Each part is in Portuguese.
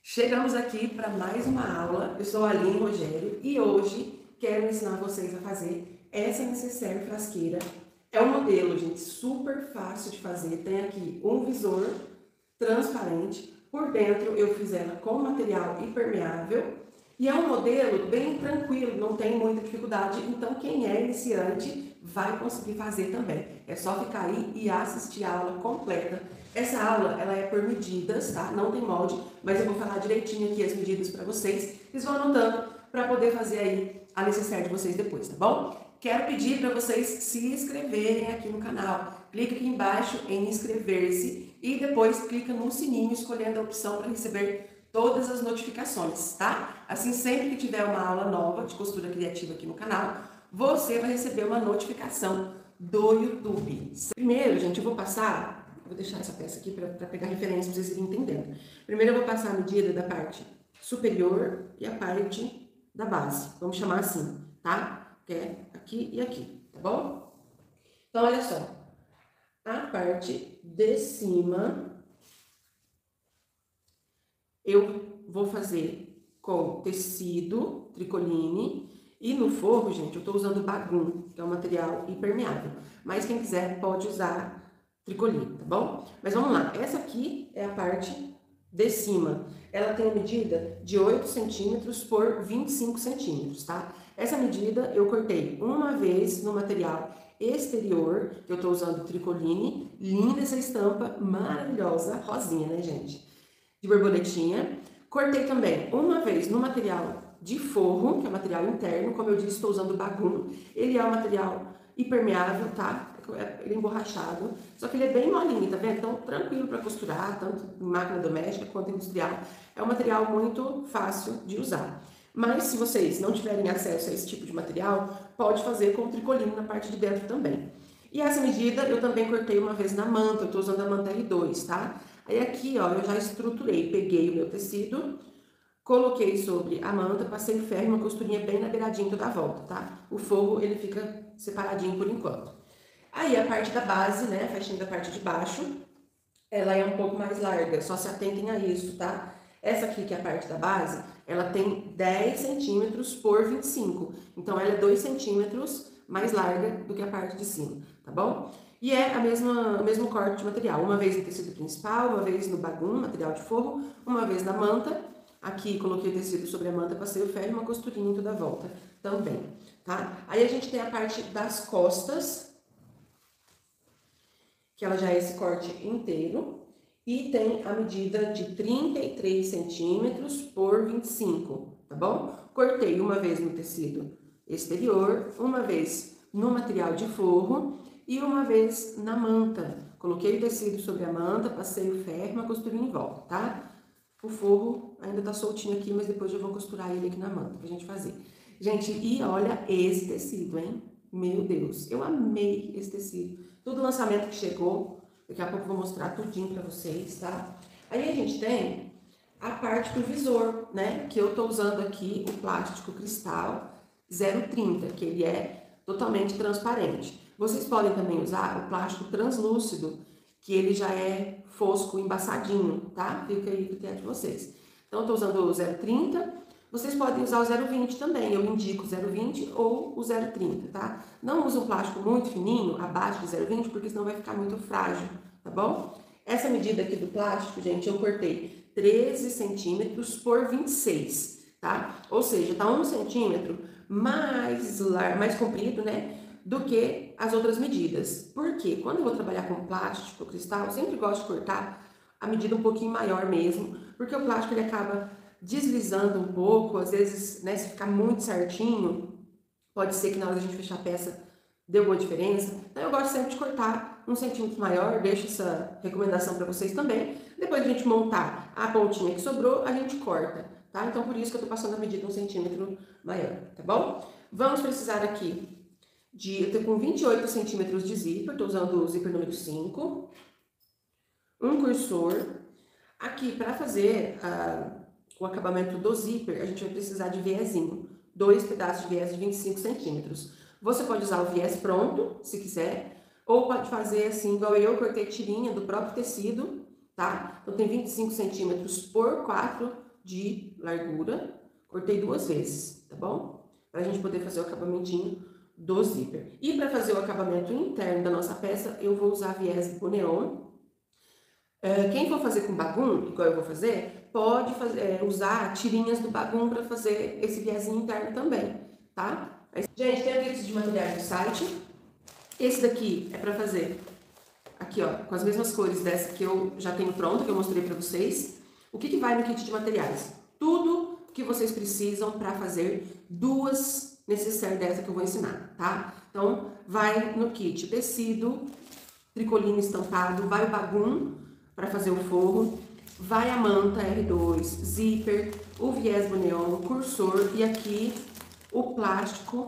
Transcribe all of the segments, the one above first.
Chegamos aqui para mais uma aula. Eu sou a Aline Rogério e hoje quero ensinar vocês a fazer essa necessaire frasqueira. É um modelo, gente, super fácil de fazer. Tem aqui um visor transparente. Por dentro eu fiz ela com material impermeável. E é um modelo bem tranquilo, não tem muita dificuldade. Então quem é iniciante vai conseguir fazer também. É só ficar aí e assistir a aula completa. Essa aula, ela é por medidas, tá? Não tem molde, mas eu vou falar direitinho aqui as medidas para vocês. Vocês vão anotando para poder fazer aí a necessaire de vocês depois, tá bom? Quero pedir para vocês se inscreverem aqui no canal. Clica aqui embaixo em inscrever-se e depois clica no sininho escolhendo a opção para receber todas as notificações, tá? Assim, sempre que tiver uma aula nova de costura criativa aqui no canal, você vai receber uma notificação do YouTube. Primeiro, gente, eu vou deixar essa peça aqui para pegar referência para vocês irem entendendo. Primeiro eu vou passar a medida da parte superior e a parte da base. Vamos chamar assim, tá? Que é aqui e aqui, tá bom? Então, olha só. A parte de cima, eu vou fazer com tecido tricoline. E no forro, gente, eu tô usando bagum, que é um material impermeável. Mas quem quiser pode usar tricoline, tá bom? Mas vamos lá, essa aqui é a parte de cima. Ela tem a medida de 8 centímetros por 25 centímetros, tá? Essa medida eu cortei uma vez no material exterior, que eu tô usando tricoline. Linda essa estampa, maravilhosa, rosinha, né, gente? De borboletinha. Cortei também uma vez no material de forro, que é material interno, como eu disse, estou usando bagum. Ele é um material impermeável, tá? Ele é emborrachado, só que ele é bem molinho, tá vendo? Então, tranquilo para costurar, tanto em máquina doméstica quanto industrial. É um material muito fácil de usar. Mas, se vocês não tiverem acesso a esse tipo de material, pode fazer com tricoline na parte de dentro também. E essa medida eu também cortei uma vez na manta, eu tô usando a manta R2, tá? Aí aqui, ó, eu já estruturei, peguei o meu tecido, coloquei sobre a manta, passei o ferro e uma costurinha bem na beiradinha toda a volta, tá? O forro, ele fica separadinho por enquanto. Aí a parte da base, né, a faixinha da parte de baixo, ela é um pouco mais larga, só se atentem a isso, tá? Essa aqui, que é a parte da base, ela tem 10 centímetros por 25, então ela é 2 centímetros mais larga do que a parte de cima, tá bom? E é o mesmo corte de material, uma vez no tecido principal, uma vez no bagum, material de forro, uma vez na manta. Aqui coloquei o tecido sobre a manta, passei o ferro e uma costurinha em toda a volta também, tá? Aí a gente tem a parte das costas, que ela já é esse corte inteiro, e tem a medida de 33 centímetros por 25, tá bom? Cortei uma vez no tecido exterior, uma vez no material de forro e uma vez na manta. Coloquei o tecido sobre a manta, passei o ferro, uma costurinha em volta, tá? O forro ainda tá soltinho aqui, mas depois eu vou costurar ele aqui na manta pra gente fazer. Gente, e olha esse tecido, hein? Meu Deus, eu amei esse tecido. Todo lançamento que chegou, daqui a pouco eu vou mostrar tudinho pra vocês, tá? Aí a gente tem a parte do visor, né? Que eu tô usando aqui o plástico cristal 030, que ele é totalmente transparente. Vocês podem também usar o plástico translúcido, que ele já é fosco, embaçadinho, tá? Fica aí o critério de vocês. Então, eu tô usando o 030. Vocês podem usar o 020 também, eu indico o 020 ou o 030, tá? Não use um plástico muito fininho, abaixo de 020, porque senão vai ficar muito frágil, tá bom? Essa medida aqui do plástico, gente, eu cortei 13 centímetros por 26, tá? Ou seja, tá 1 centímetro mais comprido, né, do que as outras medidas. Por quê? Quando eu vou trabalhar com plástico, cristal, eu sempre gosto de cortar a medida um pouquinho maior mesmo, porque o plástico ele acaba deslizando um pouco, às vezes, né, se ficar muito certinho, pode ser que na hora de a gente fechar a peça dê alguma diferença. Então, eu gosto sempre de cortar 1 centímetro maior, deixo essa recomendação para vocês também. Depois de a gente montar a pontinha que sobrou, a gente corta, tá? Então, por isso que eu tô passando a medida 1 centímetro maior, tá bom? Vamos precisar aqui eu tô com 28 centímetros de zíper, tô usando o zíper número 5, um cursor. Aqui, para fazer o acabamento do zíper, a gente vai precisar de viezinho, 2 pedaços de viés de 25 centímetros. Você pode usar o viés pronto, se quiser, ou pode fazer assim, igual eu cortei tirinha do próprio tecido, tá? Então, tem 25 centímetros por 4 de largura, cortei 2 vezes, tá bom? Pra gente poder fazer o acabamentinho do zíper. E para fazer o acabamento interno da nossa peça, eu vou usar viés de neon. Quem for fazer com bagum, igual eu vou fazer, pode usar tirinhas do bagum para fazer esse viésinho interno também, tá? Gente, tem o kit de materiais do site. Esse daqui é para fazer aqui, ó, com as mesmas cores dessa que eu já tenho pronta, que eu mostrei para vocês. O que vai no kit de materiais? Tudo que vocês precisam para fazer 2 necessaires dessa que eu vou ensinar, tá? Então, vai no kit tecido, tricoline estampado, vai o bagum para fazer o forro, vai a manta R2, zíper, o viés neon, o cursor e aqui o plástico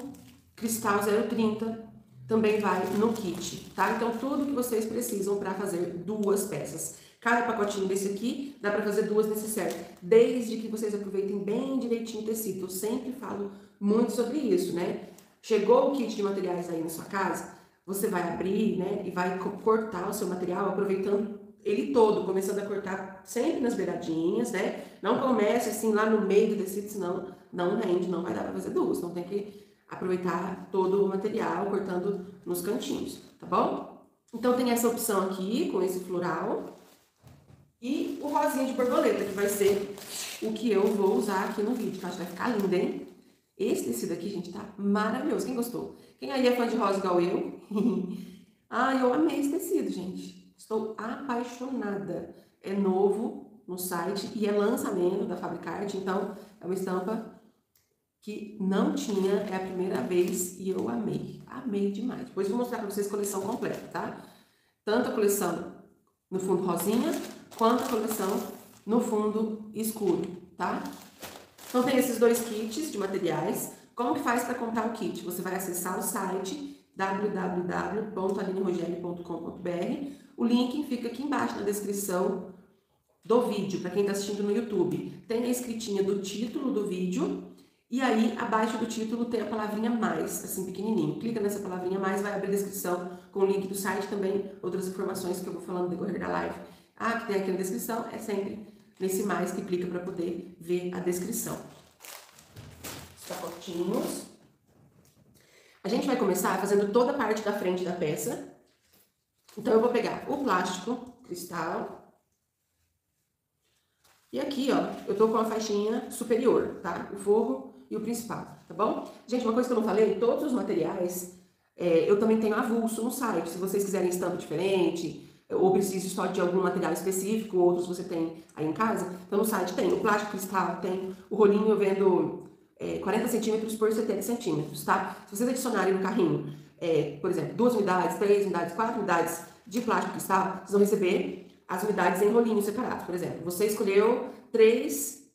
cristal 030 também vai no kit, tá? Então, tudo que vocês precisam para fazer 2 peças. Cada pacotinho desse aqui dá para fazer 2 necessaires, desde que vocês aproveitem bem direitinho o tecido. Eu sempre falo muito sobre isso, né? Chegou o kit de materiais aí na sua casa, você vai abrir, né, e vai cortar o seu material aproveitando ele todo, começando a cortar sempre nas beiradinhas, né? Não comece assim lá no meio do tecido, senão não rende, não vai dar para fazer 2. Então tem que aproveitar todo o material, cortando nos cantinhos, tá bom? Então tem essa opção aqui, com esse floral. E o rosinha de borboleta, que vai ser o que eu vou usar aqui no vídeo, tá? Vai ficar lindo, hein? Esse tecido aqui, gente, tá maravilhoso. Quem gostou? Quem aí é fã de rosa igual eu? Ah, eu amei esse tecido, gente. Estou apaixonada. É novo no site e é lançamento da Fabricarte, então é uma estampa que não tinha, é a primeira vez e eu amei. Amei demais. Depois vou mostrar pra vocês a coleção completa, tá? Tanto a coleção no fundo rosinha, quanto a coleção no fundo escuro, tá? Então tem esses 2 kits de materiais. Como que faz para comprar o kit? Você vai acessar o site www.alinerogelli.com.br. O link fica aqui embaixo na descrição do vídeo, para quem está assistindo no YouTube. Tem a escritinha do título do vídeo e aí abaixo do título tem a palavrinha mais, assim pequenininho. Clica nessa palavrinha mais, vai abrir a descrição com o link do site também, outras informações que eu vou falando no decorrer da live. Ah, que tem aqui na descrição, é sempre nesse mais que clica para poder ver a descrição. Os pacotinhos. A gente vai começar fazendo toda a parte da frente da peça. Então, eu vou pegar o plástico cristal. E aqui, ó, eu tô com a faixinha superior, tá? O forro e o principal, tá bom? Gente, uma coisa que eu não falei, todos os materiais, eu também tenho avulso no site. Se vocês quiserem estampa diferente, ou precisa só de algum material específico, outros você tem aí em casa, então no site tem o plástico cristal, tem o rolinho eu vendo 40 centímetros por 70 centímetros, tá? Se vocês adicionarem no carrinho, por exemplo, 2 unidades, 3 unidades, 4 unidades de plástico cristal, vocês vão receber as unidades em rolinhos separados, por exemplo. Você escolheu 3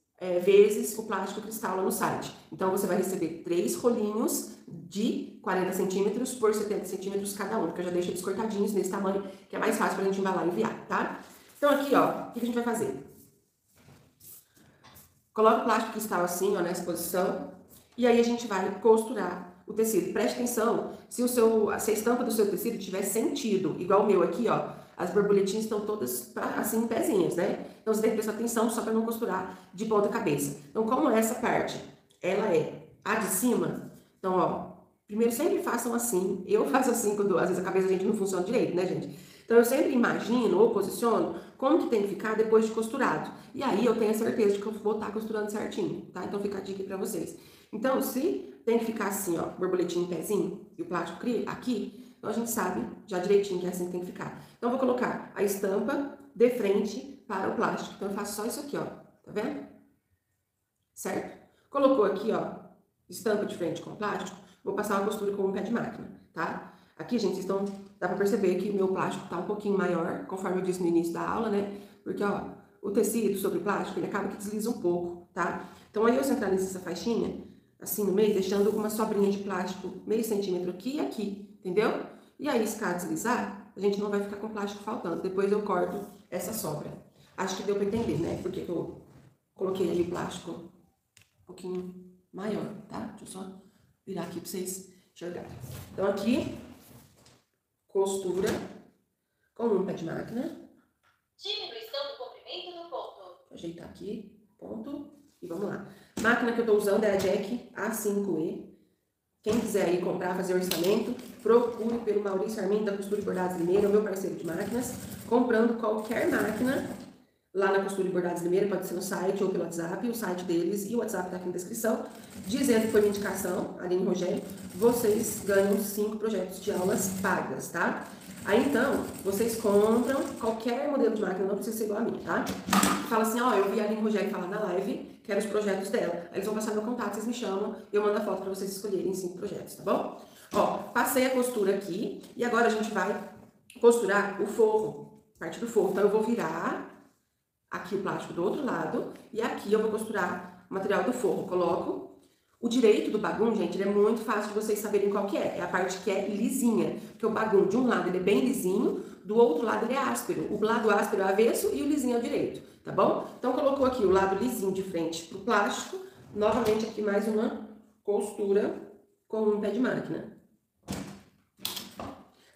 vezes o plástico cristal lá no site. Então, você vai receber 3 rolinhos de 40 centímetros por 70 centímetros cada um, que eu já deixo eles cortadinhos nesse tamanho, que é mais fácil pra gente embalar e enviar, tá? Então, aqui, ó, o que a gente vai fazer? Coloca o plástico cristal assim, ó, nessa posição, e aí a gente vai costurar o tecido. Preste atenção, se a estampa do seu tecido tiver sentido, igual o meu aqui, ó, as borboletinhas estão todas assim em pezinhas, né? Então, você tem que prestar atenção só para não costurar de ponta cabeça. Então, como essa parte, ela é a de cima, então, ó, primeiro sempre façam assim. Eu faço assim quando às vezes a cabeça da gente não funciona direito, né, gente? Então, eu sempre imagino ou posiciono como que tem que ficar depois de costurado. E aí, eu tenho a certeza de que eu vou estar costurando certinho, tá? Então, fica a dica pra vocês. Então, se tem que ficar assim, ó, borboletinha em pezinho e o plástico aqui, então a gente sabe já direitinho que é assim que tem que ficar. Então, eu vou colocar a estampa de frente para o plástico. Então, eu faço só isso aqui, ó. Tá vendo? Certo? Colocou aqui, ó, estampa de frente com plástico, vou passar uma costura com um pé de máquina, tá? Aqui, gente, dá pra perceber que o meu plástico tá um pouquinho maior, conforme eu disse no início da aula, né? Porque, ó, o tecido sobre o plástico, ele acaba que desliza um pouco, tá? Então, aí eu centralizo essa faixinha, assim no meio, deixando uma sobrinha de plástico meio centímetro aqui e aqui, entendeu? E aí, se caso deslizar, a gente não vai ficar com plástico faltando. Depois eu corto essa sobra. Acho que deu pra entender, né? Porque eu coloquei ali o plástico um pouquinho maior, tá? Deixa eu só virar aqui pra vocês enxergarem. Então, aqui, costura com um pé de máquina. Diminuição do comprimento no ponto. Vou ajeitar aqui, ponto. vamos lá. Máquina que eu tô usando é a Jack A5E. Quem quiser aí comprar, fazer orçamento, procure pelo Maurício Armin da Costura e Bordados Limeira, o meu parceiro de máquinas. Comprando qualquer máquina lá na Costura e Bordados Limeira, pode ser no site ou pelo WhatsApp, o site deles e o WhatsApp tá aqui na descrição, dizendo que foi minha indicação, Aline Rogério, vocês ganham 5 projetos de aulas pagas, tá? Aí então, vocês compram qualquer modelo de máquina, não precisa ser igual a mim, tá? Fala assim, ó, eu vi a Aline Rogério falar na live, quero os projetos dela. Aí eles vão passar meu contato, vocês me chamam, eu mando a foto pra vocês escolherem 5 projetos, tá bom? Ó, passei a costura aqui e agora a gente vai costurar o forro, parte do forro. Então eu vou virar aqui o plástico do outro lado e aqui eu vou costurar o material do forro. Coloco o direito do bagum, gente, ele é muito fácil de vocês saberem qual que é. É a parte que é lisinha, porque o bagum de um lado ele é bem lisinho, do outro lado ele é áspero. O lado áspero é o avesso e o lisinho é o direito, tá bom? Então colocou aqui o lado lisinho de frente pro plástico, novamente aqui mais uma costura com um pé de máquina.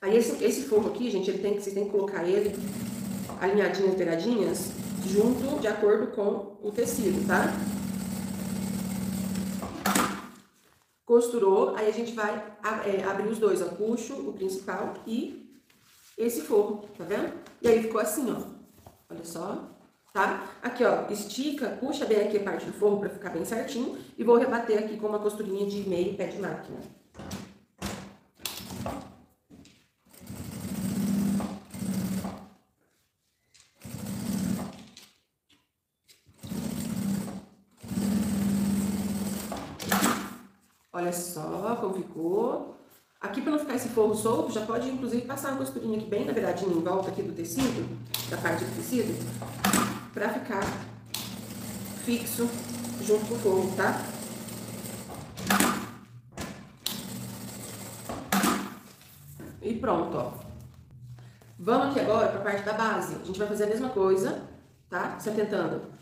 Aí esse forro aqui, gente, vocês têm que colocar ele alinhadinhas, beiradinhas, junto, de acordo com o tecido, tá? Costurou, aí a gente vai abrir os dois, ó, puxo o principal e esse forro, tá vendo? E aí ficou assim, ó, olha só, tá? Aqui, ó, estica, puxa bem aqui a parte do forro pra ficar bem certinho e vou rebater aqui com uma costurinha de meio pé de máquina. Olha só como ficou. Aqui, para não ficar esse forro solto, já pode, inclusive, passar uma costurinha aqui bem na beiradinha em volta aqui do tecido, da parte do tecido, para ficar fixo junto com o forro, tá? E pronto, ó. Vamos aqui agora para a parte da base. A gente vai fazer a mesma coisa, tá? Você tentando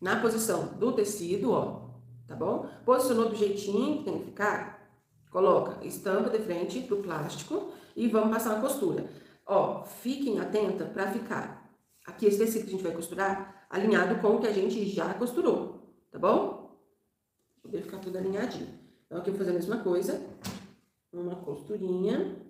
na posição do tecido, ó. Tá bom? Posicionou do jeitinho que tem que ficar, coloca estampa de frente pro plástico e vamos passar uma costura. Ó, fiquem atenta para ficar aqui esse tecido que a gente vai costurar alinhado com o que a gente já costurou, tá bom? Poder ficar tudo alinhadinho. Então aqui eu vou fazer a mesma coisa, uma costurinha.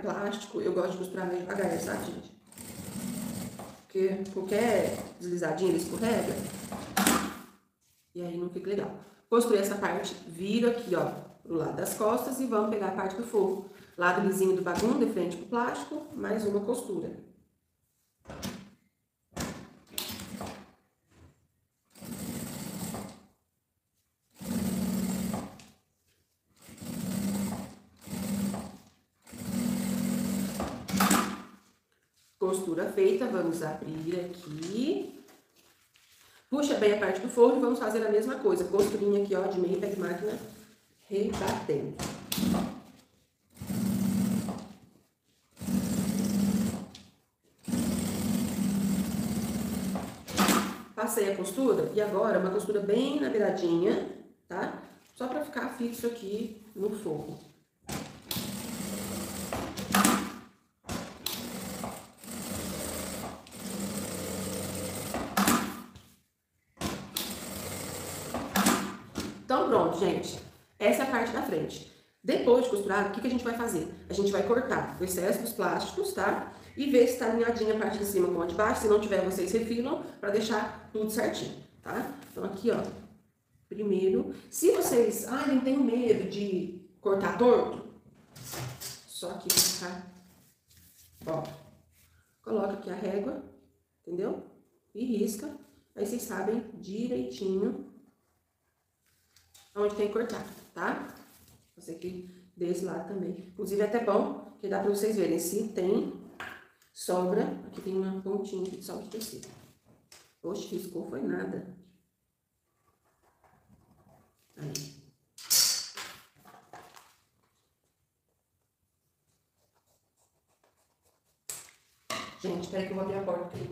Plástico, eu gosto de costurar mais devagar, sabe, gente? Porque qualquer deslizadinha ele escorrega e aí não fica legal. Costurei essa parte, viro aqui, ó, pro lado das costas e vamos pegar a parte do forro. Lado lisinho do bagum, de frente pro plástico, mais uma costura. Costura feita, vamos abrir aqui. Puxa bem a parte do forro e vamos fazer a mesma coisa. Costurinha aqui, ó, de meio pé de máquina, rebatendo. Passei a costura e agora uma costura bem na beiradinha, tá? Só pra ficar fixo aqui no forro. Então, pronto, gente. Essa é a parte da frente. Depois de costurado, o que a gente vai fazer? A gente vai cortar o excesso dos plásticos, tá? E ver se tá alinhadinha a parte de cima com a de baixo. Se não tiver, vocês refilam pra deixar tudo certinho, tá? Então, aqui, ó. Primeiro, se vocês... Ah, não tenho medo de cortar torto. Só aqui pra ficar... Ó. Coloca aqui a régua, entendeu? E risca. Aí vocês sabem direitinho onde tem que cortar, tá? Fazer aqui desse lado também. Inclusive é até bom, que dá pra vocês verem se tem sobra. Aqui tem uma pontinha de sobra de tecido. Oxe, riscou, foi nada. Aí. Gente, peraí que eu vou abrir a porta aqui.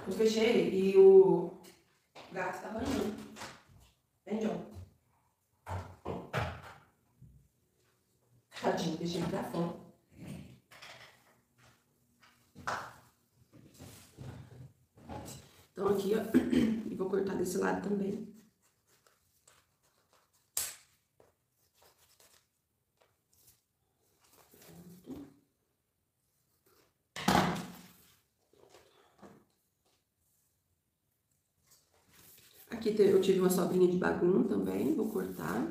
Eu fechei e o gato tá banhando. Vem, John. Tadinho, deixei ele pra fora. Então, aqui, ó, e vou cortar desse lado também. Aqui eu tive uma sobrinha de bagum também, vou cortar.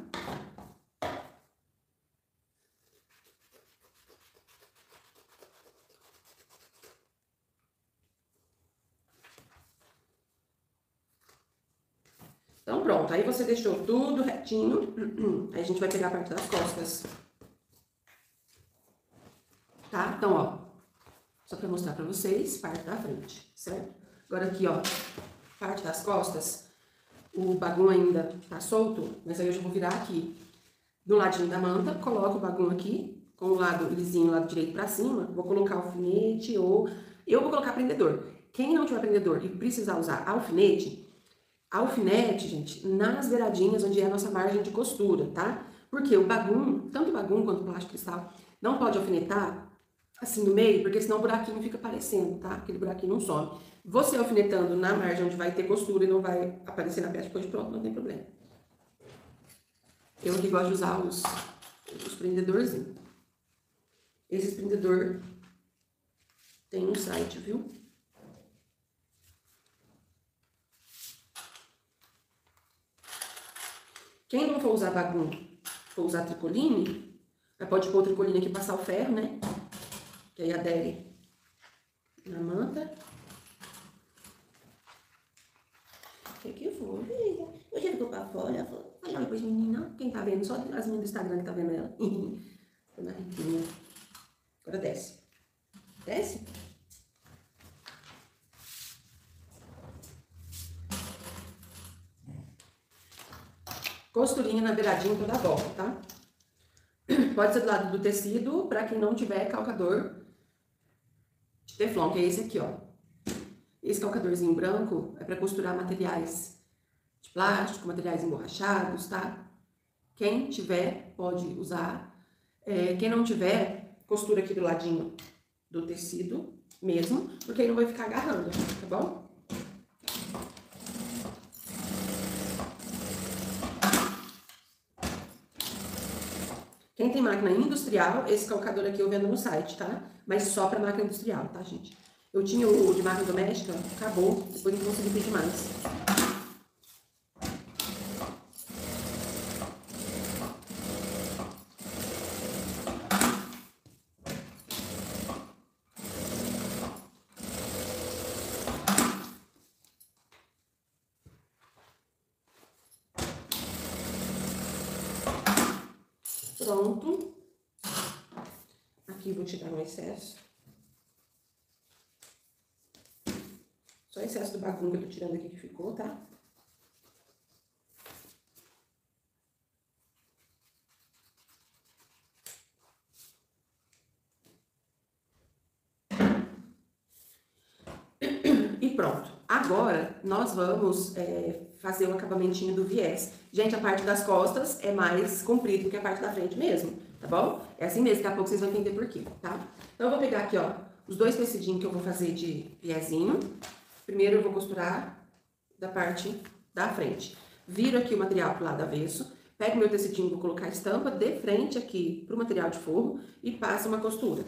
Então, pronto. Aí você deixou tudo retinho. Aí a gente vai pegar a parte das costas. Tá? Então, ó. Só pra mostrar pra vocês, parte da frente, certo? Agora aqui, ó. Parte das costas. O bagum ainda tá solto, mas aí eu já vou virar aqui. Do ladinho da manta, coloco o bagum aqui. Com o lado lisinho, o lado direito pra cima. Vou colocar alfinete ou... Eu vou colocar prendedor. Quem não tiver prendedor e precisar usar alfinete... Alfinete, gente, nas beiradinhas, onde é a nossa margem de costura, tá? Porque o bagum, tanto o bagum quanto o plástico cristal, não pode alfinetar assim no meio, porque senão o buraquinho fica aparecendo, tá? Aquele buraquinho não some. Você alfinetando na margem onde vai ter costura e não vai aparecer na peça depois, pronto, não tem problema. Eu aqui gosto de usar os prendedorzinhos. Esse prendedor tem no site, viu? Quem não for usar bagum, for usar tricoline, pode pôr o tricoline aqui e passar o ferro, né? Que aí adere na manta. O que foi, filha? Eu já ficou pra fora. Fala depois, menina. Quem tá vendo? Só as meninas do Instagram que tá vendo ela. Dona Riquinha. Agora desce. Desce? Costurinha na beiradinha toda a volta, tá? Pode ser do lado do tecido, pra quem não tiver calcador de teflon, que é esse aqui, ó. Esse calcadorzinho branco é pra costurar materiais de plástico, materiais emborrachados, tá? Quem tiver, pode usar. Quem não tiver, costura aqui do ladinho do tecido mesmo, porque aí não vai ficar agarrando, tá bom? Quem tem máquina industrial, esse calcador aqui eu vendo no site, tá? Mas só pra máquina industrial, tá, gente? Eu tinha o de máquina doméstica, acabou, depois não consegui pedir mais. Pronto. Aqui vou tirar o excesso. Só o excesso do bagulho que eu tô tirando aqui que ficou, tá? E pronto. Agora, nós vamos fazer o acabamentinho do viés. Gente, a parte das costas é mais comprido que a parte da frente mesmo, tá bom? É assim mesmo, daqui a pouco vocês vão entender por quê, tá? Então, eu vou pegar aqui, ó, os dois tecidinhos que eu vou fazer de viezinho. Primeiro, eu vou costurar da parte da frente. Viro aqui o material pro lado avesso, pego meu tecidinho, vou colocar a estampa de frente aqui pro material de forro e passo uma costura.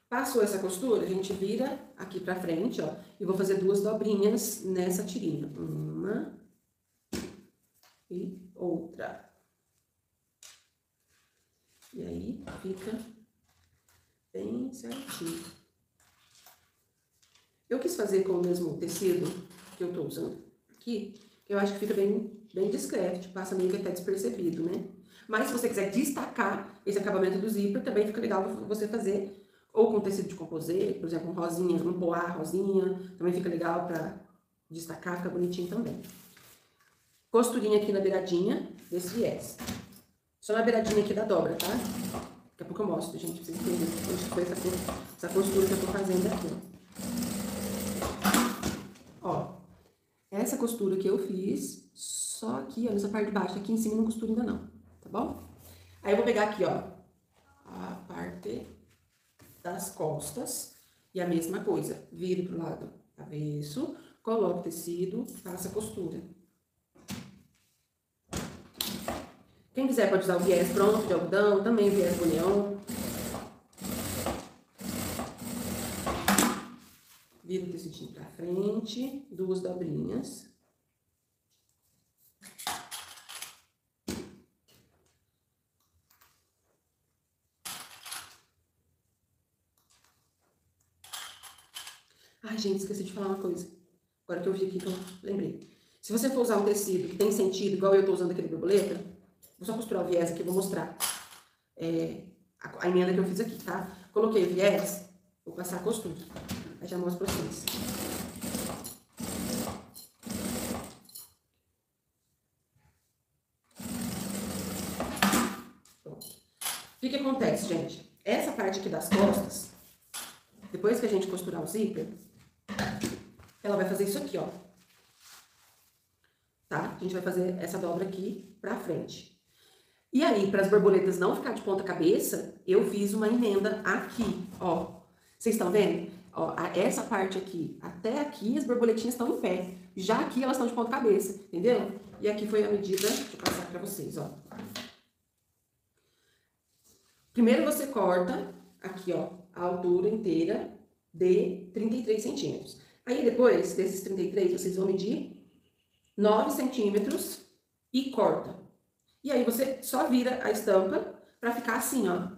Passou essa costura, a gente vira aqui pra frente, ó, e vou fazer duas dobrinhas nessa tirinha. Uma e outra. E aí, fica bem certinho. Eu quis fazer com o mesmo tecido que eu tô usando aqui, que eu acho que fica bem discreto, tipo, passa meio que até despercebido, né? Mas se você quiser destacar esse acabamento do zíper, também fica legal você fazer ou com tecido de composê, por exemplo, um rosinha, um poá rosinha, também fica legal pra destacar, fica bonitinho também. Costurinha aqui na beiradinha desse viés. Só na beiradinha aqui da dobra, tá? Daqui a pouco eu mostro, gente, pra vocês entenderem onde foi essa costura que eu tô fazendo aqui, ó. essa costura que eu fiz, só aqui, ó, nessa parte de baixo, aqui em cima não costura ainda não, tá bom? Aí eu vou pegar aqui, ó, a parte das costas e a mesma coisa, vire pro lado avesso, coloque o tecido, faça a costura. Quem quiser pode usar o viés pronto de algodão, também o viés boneon. Vira o tecidinho pra frente, 2 dobrinhas. Ai, gente, esqueci de falar uma coisa. Agora que eu vi aqui que eu lembrei. Se você for usar um tecido que tem sentido, igual eu tô usando aquele borboleta, vou só costurar o viés aqui, vou mostrar a emenda que eu fiz aqui, tá? Coloquei o viés, vou passar a costura. Aí já mostro pra vocês. Pronto. O que acontece, gente? Essa parte aqui das costas, depois que a gente costurar o zíper, ela vai fazer isso aqui, ó. Tá? A gente vai fazer essa dobra aqui pra frente. E aí, para as borboletas não ficar de ponta cabeça, eu fiz uma emenda aqui, ó. Vocês estão vendo? Ó, essa parte aqui, até aqui, as borboletinhas estão em pé. Já aqui, elas estão de ponta cabeça, entendeu? E aqui foi a medida, deixa eu passar pra vocês, ó. Primeiro você corta aqui, ó, a altura inteira de 33 centímetros. Aí, depois desses 33, vocês vão medir 9 centímetros e corta. E aí, você só vira a estampa pra ficar assim, ó.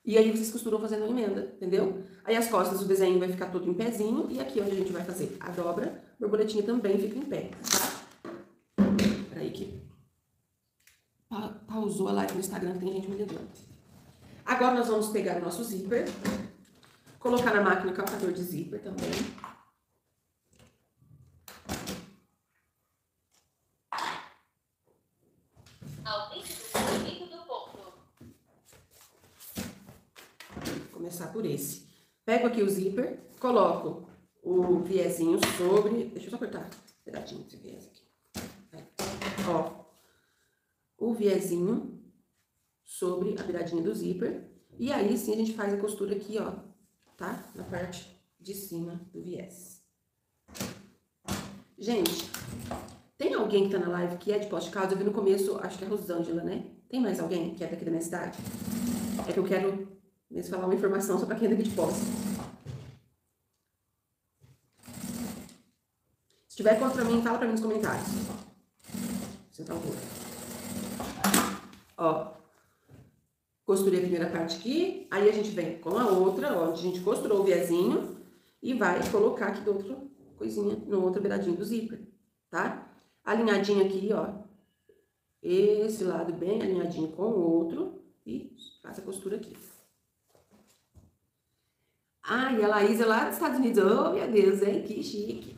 E aí, vocês costuram fazendo a emenda, entendeu? Aí, as costas, o desenho vai ficar todo em pezinho. E aqui, onde a gente vai fazer a dobra, a borboletinha também fica em pé, tá? Peraí que pausou a live no Instagram, tem gente me ligando. Agora, nós vamos pegar o nosso zíper, colocar na máquina captador de zíper também. Começar por esse. Pego aqui o zíper, coloco o viezinho sobre... Deixa eu só cortar um pedacinho desse viés aqui. Aí. Ó, o viezinho sobre a viradinha do zíper. E aí, sim, a gente faz a costura aqui, ó, tá? Na parte de cima do viés. Gente, tem alguém que tá na live que é de Poços de Caldas? Eu vi no começo, acho que é a Rosângela, né? Tem mais alguém que é daqui da minha cidade? É que eu quero... mesmo falar uma informação só pra quem é daqui de Poços. Se tiver contra mim, fala pra mim nos comentários. Sentar um pouco. Ó. Costurei a primeira parte aqui. Aí a gente vem com a outra, ó, onde a gente costurou o viezinho. E vai colocar aqui do outro coisinha, no outro beiradinho do zíper, tá? Alinhadinho aqui, ó. Esse lado bem alinhadinho com o outro. E faz a costura aqui. Ah, e a Laís é lá dos Estados Unidos. Oh, meu Deus, hein? Que chique.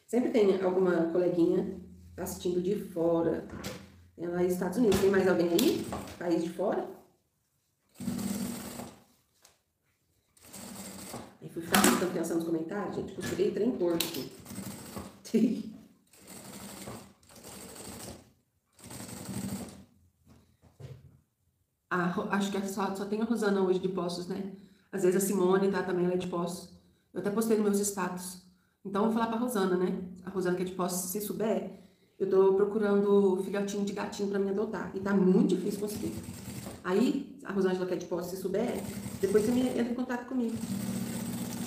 Sempre tem alguma coleguinha assistindo de fora. Tem a Laís dos Estados Unidos. Tem mais alguém aí? País de fora? Aí fui ficar prestando atenção nos comentários, gente. Costurei trem porco aqui. Acho que só tem a Rosana hoje de Poços, né? Às vezes a Simone tá também, ela é de Poços. Eu até postei nos meus status. Então, eu vou falar pra Rosana, né? A Rosana que é de Poços, se souber, eu tô procurando filhotinho de gatinho pra me adotar. E tá muito difícil conseguir. Aí, a Rosângela que é de Poços, se souber, depois você entra em contato comigo.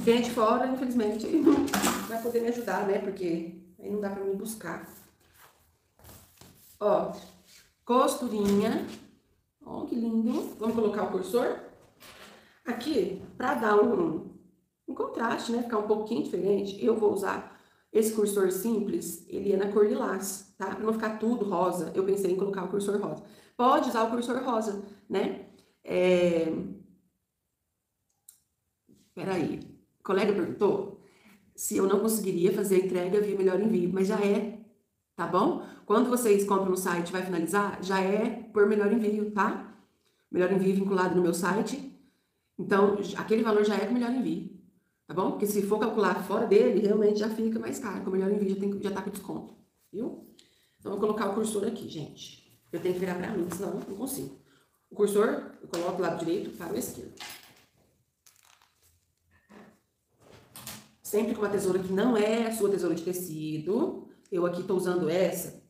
Quem é de fora, infelizmente, não vai poder me ajudar, né? Porque aí não dá pra me buscar. Ó, costurinha. Ó, que lindo. Vamos colocar o cursor. Aqui, pra dar um contraste, né? Ficar um pouquinho diferente, eu vou usar esse cursor simples. Ele é na cor lilás, tá? Pra não ficar tudo rosa, eu pensei em colocar o cursor rosa. Pode usar o cursor rosa, né? Peraí. O colega perguntou se eu não conseguiria fazer a entrega via Melhor Envio, mas já é, tá bom? Quando vocês compram no site e vai finalizar, já é por Melhor Envio, tá? Melhor Envio vinculado no meu site. Então, aquele valor já é com Melhor Envio. tá bom? Porque se for calcular fora dele, realmente já fica mais caro. Com o Melhor Envio já tá com desconto, viu? Então, eu vou colocar o cursor aqui, gente. Eu tenho que virar pra mim, senão eu não consigo. O cursor, eu coloco do lado direito para o esquerdo. Sempre com uma tesoura que não é a sua tesoura de tecido. Eu aqui tô usando essa,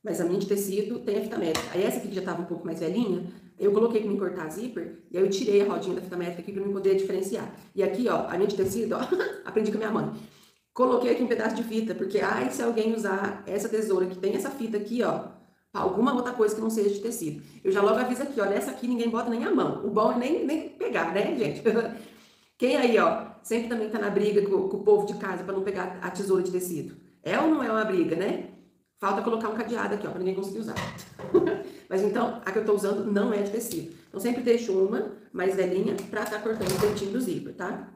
mas a minha de tecido tem a fita métrica. Aí essa aqui que já tava um pouco mais velhinha, eu coloquei pra me cortar zíper, e aí eu tirei a rodinha da fita métrica aqui pra me poder diferenciar. E aqui, ó, a minha de tecido, ó, aprendi com a minha mãe. Coloquei aqui um pedaço de fita, porque, ai, se alguém usar essa tesoura que tem essa fita aqui, ó, pra alguma outra coisa que não seja de tecido. Eu já logo aviso aqui, ó, nessa aqui ninguém bota nem a mão. O bom é nem pegar, né, gente? Quem aí, ó, sempre também tá na briga com o povo de casa pra não pegar a tesoura de tecido? É ou não é uma briga, né? Falta colocar um cadeado aqui, ó, pra ninguém conseguir usar. Mas então, a que eu tô usando não é de tecido. Então, sempre deixo uma mais velhinha pra tá cortando o dentinho do zíper, tá?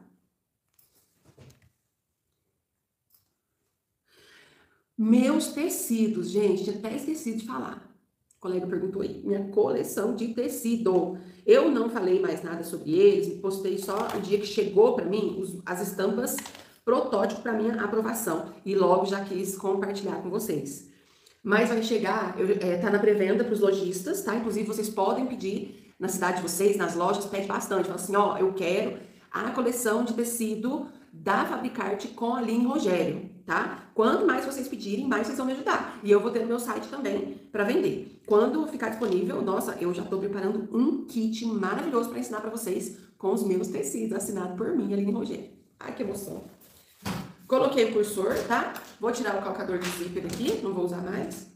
Meus tecidos, gente, tinha até esquecido de falar. O colega perguntou aí, minha coleção de tecido. Eu não falei mais nada sobre eles, postei só o dia que chegou para mim as estampas protótipo para minha aprovação. E logo já quis compartilhar com vocês. Mas vai chegar, tá na pré-venda para os lojistas, tá? Inclusive vocês podem pedir na cidade de vocês, nas lojas, pede bastante. Fala assim, ó, eu quero a coleção de tecido da Fabricarte com a linha Rogério, tá? Quanto mais vocês pedirem, mais vocês vão me ajudar. E eu vou ter no meu site também para vender. Quando ficar disponível, nossa, eu já tô preparando um kit maravilhoso para ensinar para vocês com os meus tecidos, assinado por mim, a linha Rogério. Ai, que emoção. Coloquei o cursor, tá? Vou tirar o calcador de zíper aqui, não vou usar mais.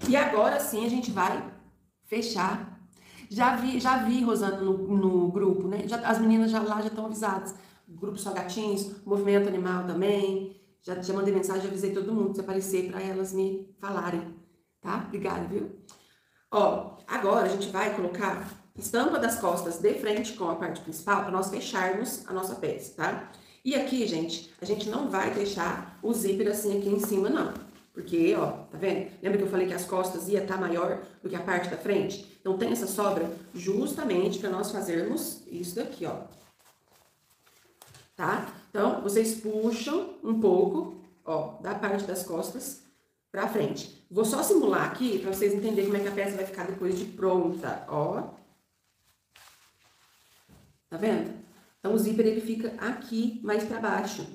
E agora sim a gente vai fechar. Já vi Rosana, no grupo, né? As meninas lá já estão avisadas. O grupo Só Gatinhos, Movimento Animal também. Já mandei mensagem, já avisei todo mundo se aparecer para elas me falarem, tá? Obrigada, viu? Ó, agora a gente vai colocar estampa das costas de frente com a parte principal para nós fecharmos a nossa peça, tá? E aqui, gente, a gente não vai deixar o zíper assim aqui em cima, não. Porque, ó, tá vendo? Lembra que eu falei que as costas ia estar maior do que a parte da frente? Então, tem essa sobra justamente para nós fazermos isso daqui, ó. Tá? Então, vocês puxam um pouco, ó, da parte das costas pra frente. Vou só simular aqui pra vocês entenderem como é que a peça vai ficar depois de pronta, ó. Tá vendo? Então, o zíper, ele fica aqui mais pra baixo.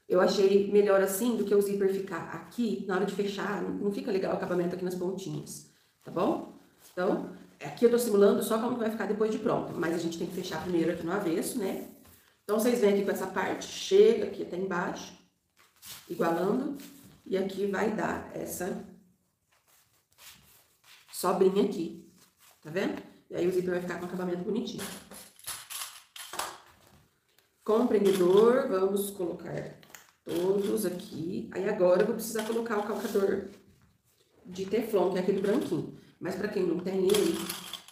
Eu achei melhor assim do que o zíper ficar aqui, na hora de fechar, não fica legal o acabamento aqui nas pontinhas, tá bom? Então, aqui eu tô simulando só como vai ficar depois de pronto, mas a gente tem que fechar primeiro aqui no avesso, né? Então, vocês vêm aqui com essa parte, chega aqui até embaixo, igualando, e aqui vai dar essa sobrinha aqui, tá vendo? E aí o zíper vai ficar com acabamento bonitinho. Com o prendedor, vamos colocar todos aqui. Aí agora eu vou precisar colocar o calcador de teflon, que é aquele branquinho. Mas pra quem não tem ele,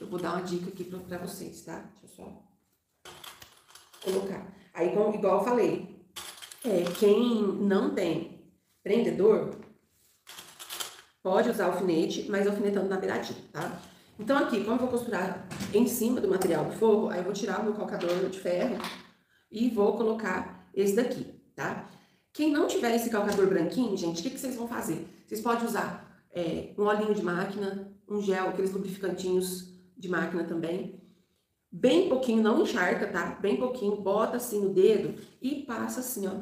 eu vou dar uma dica aqui pra vocês, tá? Deixa eu só colocar. Aí, igual eu falei, quem não tem prendedor, pode usar alfinete, mas alfinetando na beiradinha, tá? Então aqui, como eu vou costurar em cima do material do forro, aí eu vou tirar o meu calcador de ferro e vou colocar esse daqui, tá? Quem não tiver esse calcador branquinho, gente, o que vocês vão fazer? Vocês podem usar um olhinho de máquina, um gel, aqueles lubrificantinhos de máquina também. Bem pouquinho, não encharca, tá? Bem pouquinho, bota assim no dedo e passa assim, ó,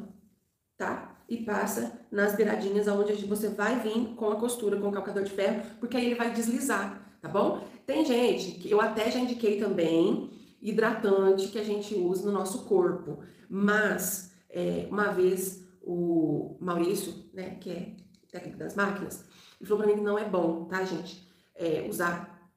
tá? E passa nas beiradinhas onde você vai vir com a costura, com o calcador de ferro, porque aí ele vai deslizar, tá bom? Tem gente que eu até já indiquei também hidratante que a gente usa no nosso corpo, mas uma vez o Maurício, né, que é técnico das máquinas, ele falou pra mim que não é bom, tá, gente? Usar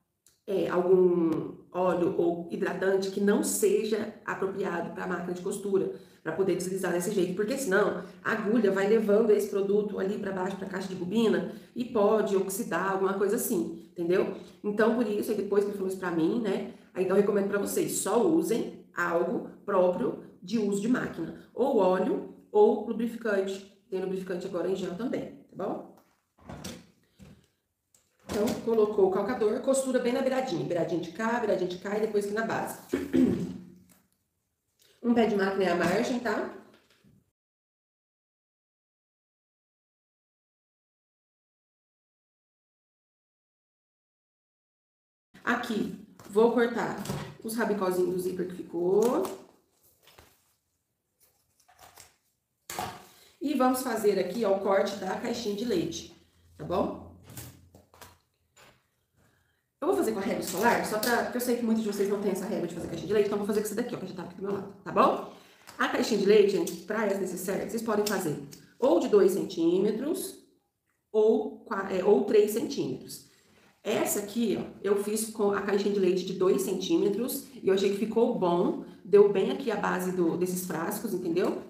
algum óleo ou hidratante que não seja apropriado para a máquina de costura, para poder deslizar desse jeito, porque senão a agulha vai levando esse produto ali para baixo, para a caixa de bobina, e pode oxidar, alguma coisa assim, entendeu? Então, por isso, aí depois que ele falou isso para mim, né, aí então eu recomendo para vocês, só usem algo próprio de uso de máquina, ou óleo, ou lubrificante, tem lubrificante agora em gel também, tá bom? Então, colocou o calcador, costura bem na beiradinha de cá e depois aqui na base. pé de máquina é a margem, tá? Aqui, vou cortar os rabicózinhos do zíper que ficou. E vamos fazer aqui, ó, o corte da caixinha de leite, tá bom? Eu vou fazer com a régua escolar, só pra... Porque eu sei que muitos de vocês não têm essa régua de fazer caixinha de leite, então eu vou fazer com essa daqui, ó, que já tá aqui do meu lado, tá bom? A caixinha de leite, gente, pra essa necessária, vocês podem fazer ou de 2 centímetros ou 3 centímetros. Essa aqui, ó, eu fiz com a caixinha de leite de 2 centímetros e eu achei que ficou bom, deu bem aqui a base desses frascos, entendeu?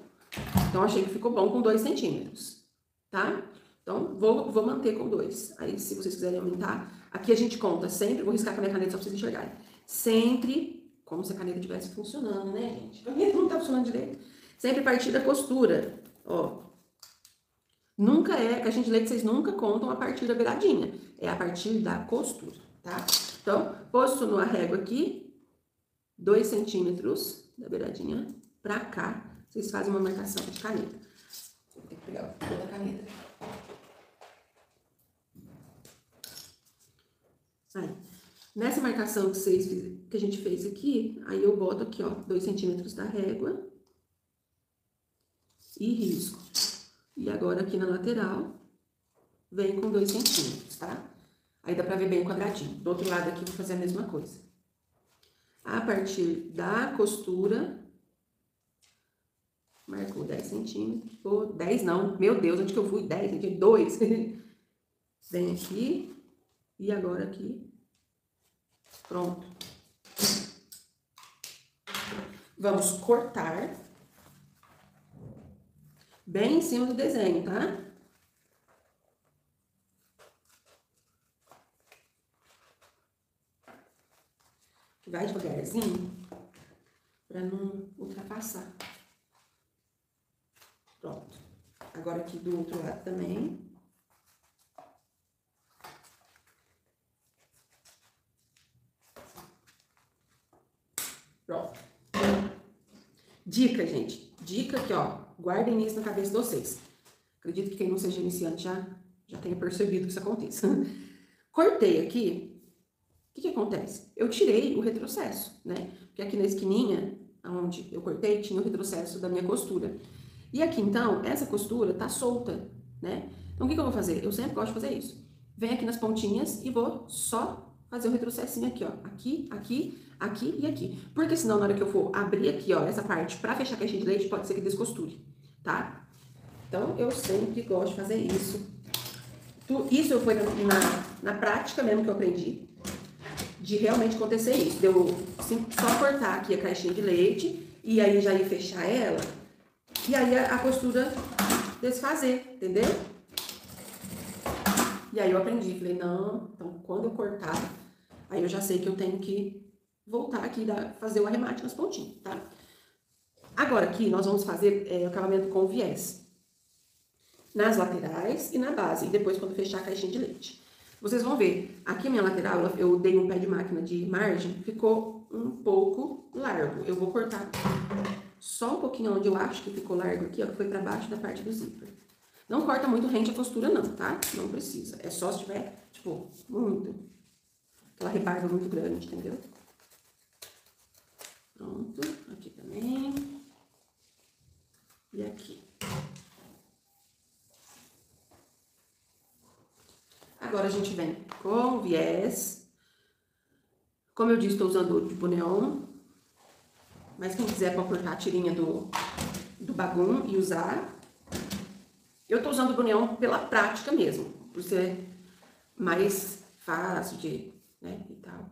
Então, achei que ficou bom com 2 centímetros, tá? Então, vou manter com 2. Aí, se vocês quiserem aumentar, aqui a gente conta sempre, vou riscar com a minha caneta só pra vocês enxergarem. Sempre, como se a caneta estivesse funcionando, né, gente? A minha não tá funcionando direito. Sempre a partir da costura, ó. Nunca caixinha de leite, vocês nunca contam a partir da beiradinha. É a partir da costura, tá? Então, posicionou a régua aqui, 2 centímetros da beiradinha pra cá. Vocês fazem uma marcação de caneta. Vou ter que pegar o fio da caneta. Aí, nessa marcação que a gente fez aqui, aí eu boto aqui, ó, 2 centímetros da régua. E risco. E agora aqui na lateral, vem com 2 centímetros, tá? Aí dá pra ver bem o quadradinho. Do outro lado aqui, vou fazer a mesma coisa. A partir da costura... Marcou 10 centímetros, ou 10 não, meu Deus, onde que eu fui? 10 centímetros, 2. Vem aqui, e agora aqui, pronto. Vamos cortar, bem em cima do desenho, tá? Vai devagarzinho, pra não ultrapassar. Pronto. Agora aqui do outro lado também. Pronto. Dica, gente. Dica aqui, ó. Guardem isso na cabeça de vocês. Acredito que quem não seja iniciante já tenha percebido que isso aconteça. Cortei aqui. O que acontece? Eu tirei o retrocesso, né? Porque aqui na esquininha, onde eu cortei, tinha o retrocesso da minha costura. E aqui, então, essa costura tá solta, né? Então, o que eu vou fazer? Eu sempre gosto de fazer isso. Venho aqui nas pontinhas e vou só fazer o retrocessinho aqui, ó. Aqui, aqui, aqui e aqui. Porque senão, na hora que eu for abrir aqui, ó, essa parte pra fechar a caixinha de leite, pode ser que descosture, tá? Então, eu sempre gosto de fazer isso. Isso foi na prática mesmo que eu aprendi. De realmente acontecer isso. De eu só cortar aqui a caixinha de leite e aí já ir fechar ela. E aí a costura desfazer, entendeu? E aí eu aprendi, falei, não, então quando eu cortar, aí eu já sei que eu tenho que voltar aqui e fazer o arremate nas pontinhas, tá? Agora aqui nós vamos fazer o acabamento com viés. Nas laterais e na base, e depois quando fechar a caixinha de leite. Vocês vão ver, aqui a minha lateral, eu dei um pé de máquina de margem, ficou um pouco largo. Eu vou cortar só um pouquinho onde eu acho que ficou largo aqui, ó, que foi pra baixo da parte do zíper. Não corta muito rente a costura não, tá? Não precisa. É só se tiver, tipo, aquela rebarba muito grande, entendeu? Pronto. Aqui também. E aqui. Agora a gente vem com viés. Como eu disse, estou usando o de boneon. Mas quem quiser pode cortar a tirinha do bagum e usar. Eu tô usando o boneon pela prática mesmo, por ser mais fácil né, e tal.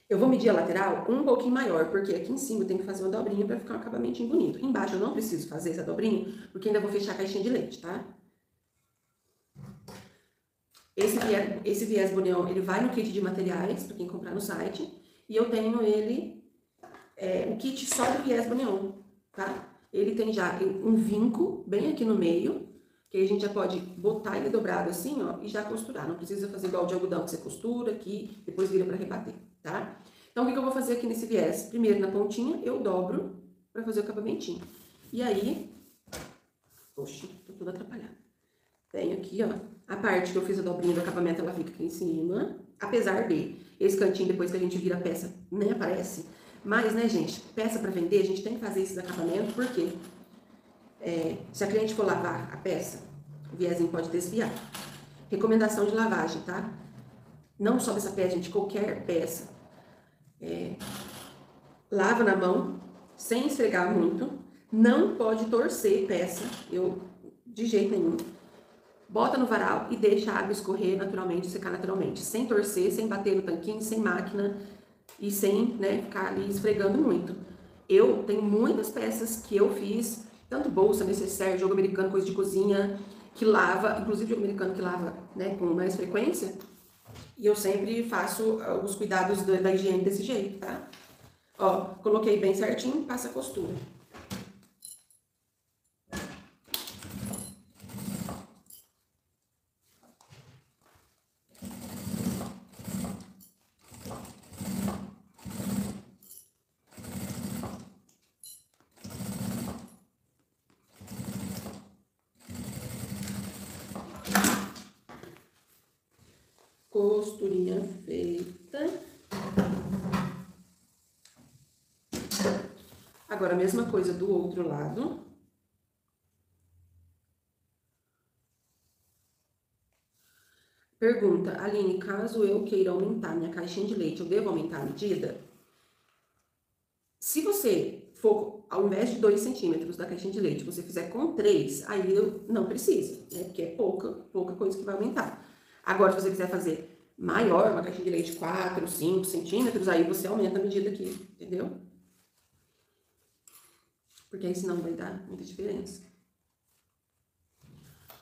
Eu vou medir a lateral um pouquinho maior, porque aqui em cima eu tenho que fazer uma dobrinha pra ficar um acabamentinho bonito. Embaixo eu não preciso fazer essa dobrinha, porque ainda vou fechar a caixinha de leite, tá? Esse viés boneon, ele vai no kit de materiais, pra quem comprar no site. E eu tenho ele, o kit só do viés boneon, tá? Ele tem já um vinco bem aqui no meio, que aí a gente já pode botar ele dobrado assim, ó, e já costurar. Não precisa fazer igual de algodão, que você costura aqui, depois vira pra rebater, tá? Então, o que eu vou fazer aqui nesse viés? Primeiro, na pontinha, eu dobro pra fazer o acabamentinho. E aí, oxe, tô toda atrapalhada. Tenho aqui, ó, a parte que eu fiz a dobrinha do acabamento, ela fica aqui em cima. Apesar de esse cantinho, depois que a gente vira a peça, nem aparece. Mas, né, gente, peça pra vender, a gente tem que fazer esses acabamentos, porque se a cliente for lavar a peça, o viezinho pode desviar. Recomendação de lavagem, tá? Não só dessa peça, gente, qualquer peça. Lava na mão, sem esfregar muito. Não pode torcer peça, de jeito nenhum. Bota no varal e deixa a água escorrer naturalmente, secar naturalmente. Sem torcer, sem bater no tanquinho, sem máquina e sem, né, ficar ali esfregando muito. Eu tenho muitas peças que eu fiz, tanto bolsa, necessaire, jogo americano, coisa de cozinha, que lava, inclusive jogo americano que lava, né, com mais frequência. E eu sempre faço os cuidados da higiene desse jeito, tá? Ó, coloquei bem certinho, passa a costura. Costurinha feita. Agora, a mesma coisa do outro lado. Pergunta, Aline, caso eu queira aumentar minha caixinha de leite, eu devo aumentar a medida? Se você for, ao invés de 2 centímetros da caixinha de leite, você fizer com 3, aí não precisa, né? Porque é pouca coisa que vai aumentar. Agora, se você quiser fazer maior, uma caixinha de leite 4, 5 centímetros, aí você aumenta a medida aqui, entendeu? Porque aí senão vai dar muita diferença.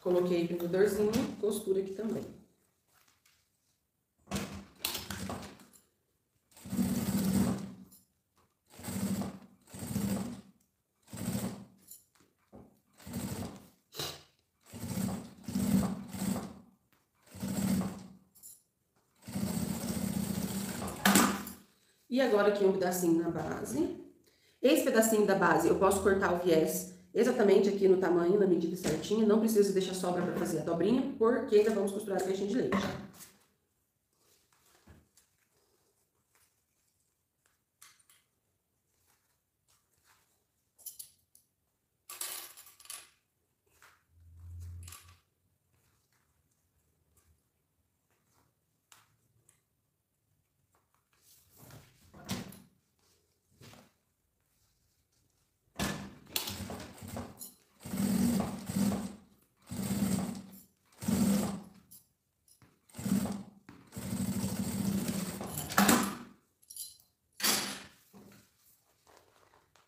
Coloquei o prendedorzinho, costura aqui também. E agora aqui um pedacinho na base. Esse pedacinho da base eu posso cortar o viés exatamente aqui no tamanho, na medida certinha. Não preciso deixar sobra para fazer a dobrinha, porque ainda vamos costurar a caixinha de leite.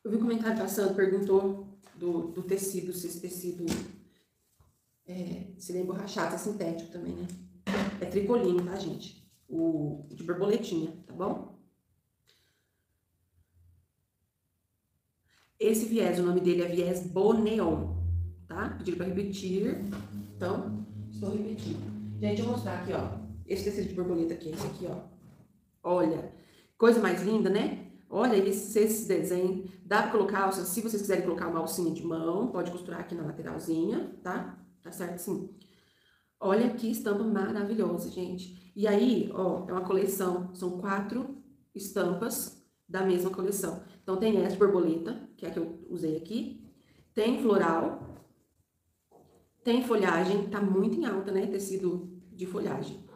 Eu vi um comentário passando, perguntou do tecido, se esse tecido se ele é emborrachado, é sintético também, né? É tricoline, tá, gente? O de borboletinha, tá bom? Esse viés, o nome dele é viés Boneon, tá? Pediram pra repetir, então, estou repetindo. Gente, eu vou mostrar aqui, ó. Esse tecido de borboleta aqui, esse aqui, ó. Olha, coisa mais linda, né? Olha esse desenho. Dá pra colocar alça, se vocês quiserem colocar uma alcinha de mão, pode costurar aqui na lateralzinha, tá? Tá certo, sim. Olha que estampa maravilhosa, gente. E aí, ó, é uma coleção, são 4 estampas da mesma coleção. Então, tem essa borboleta, que é a que eu usei aqui. Tem floral. Tem folhagem, tá muito em alta, né? Tecido de folhagem.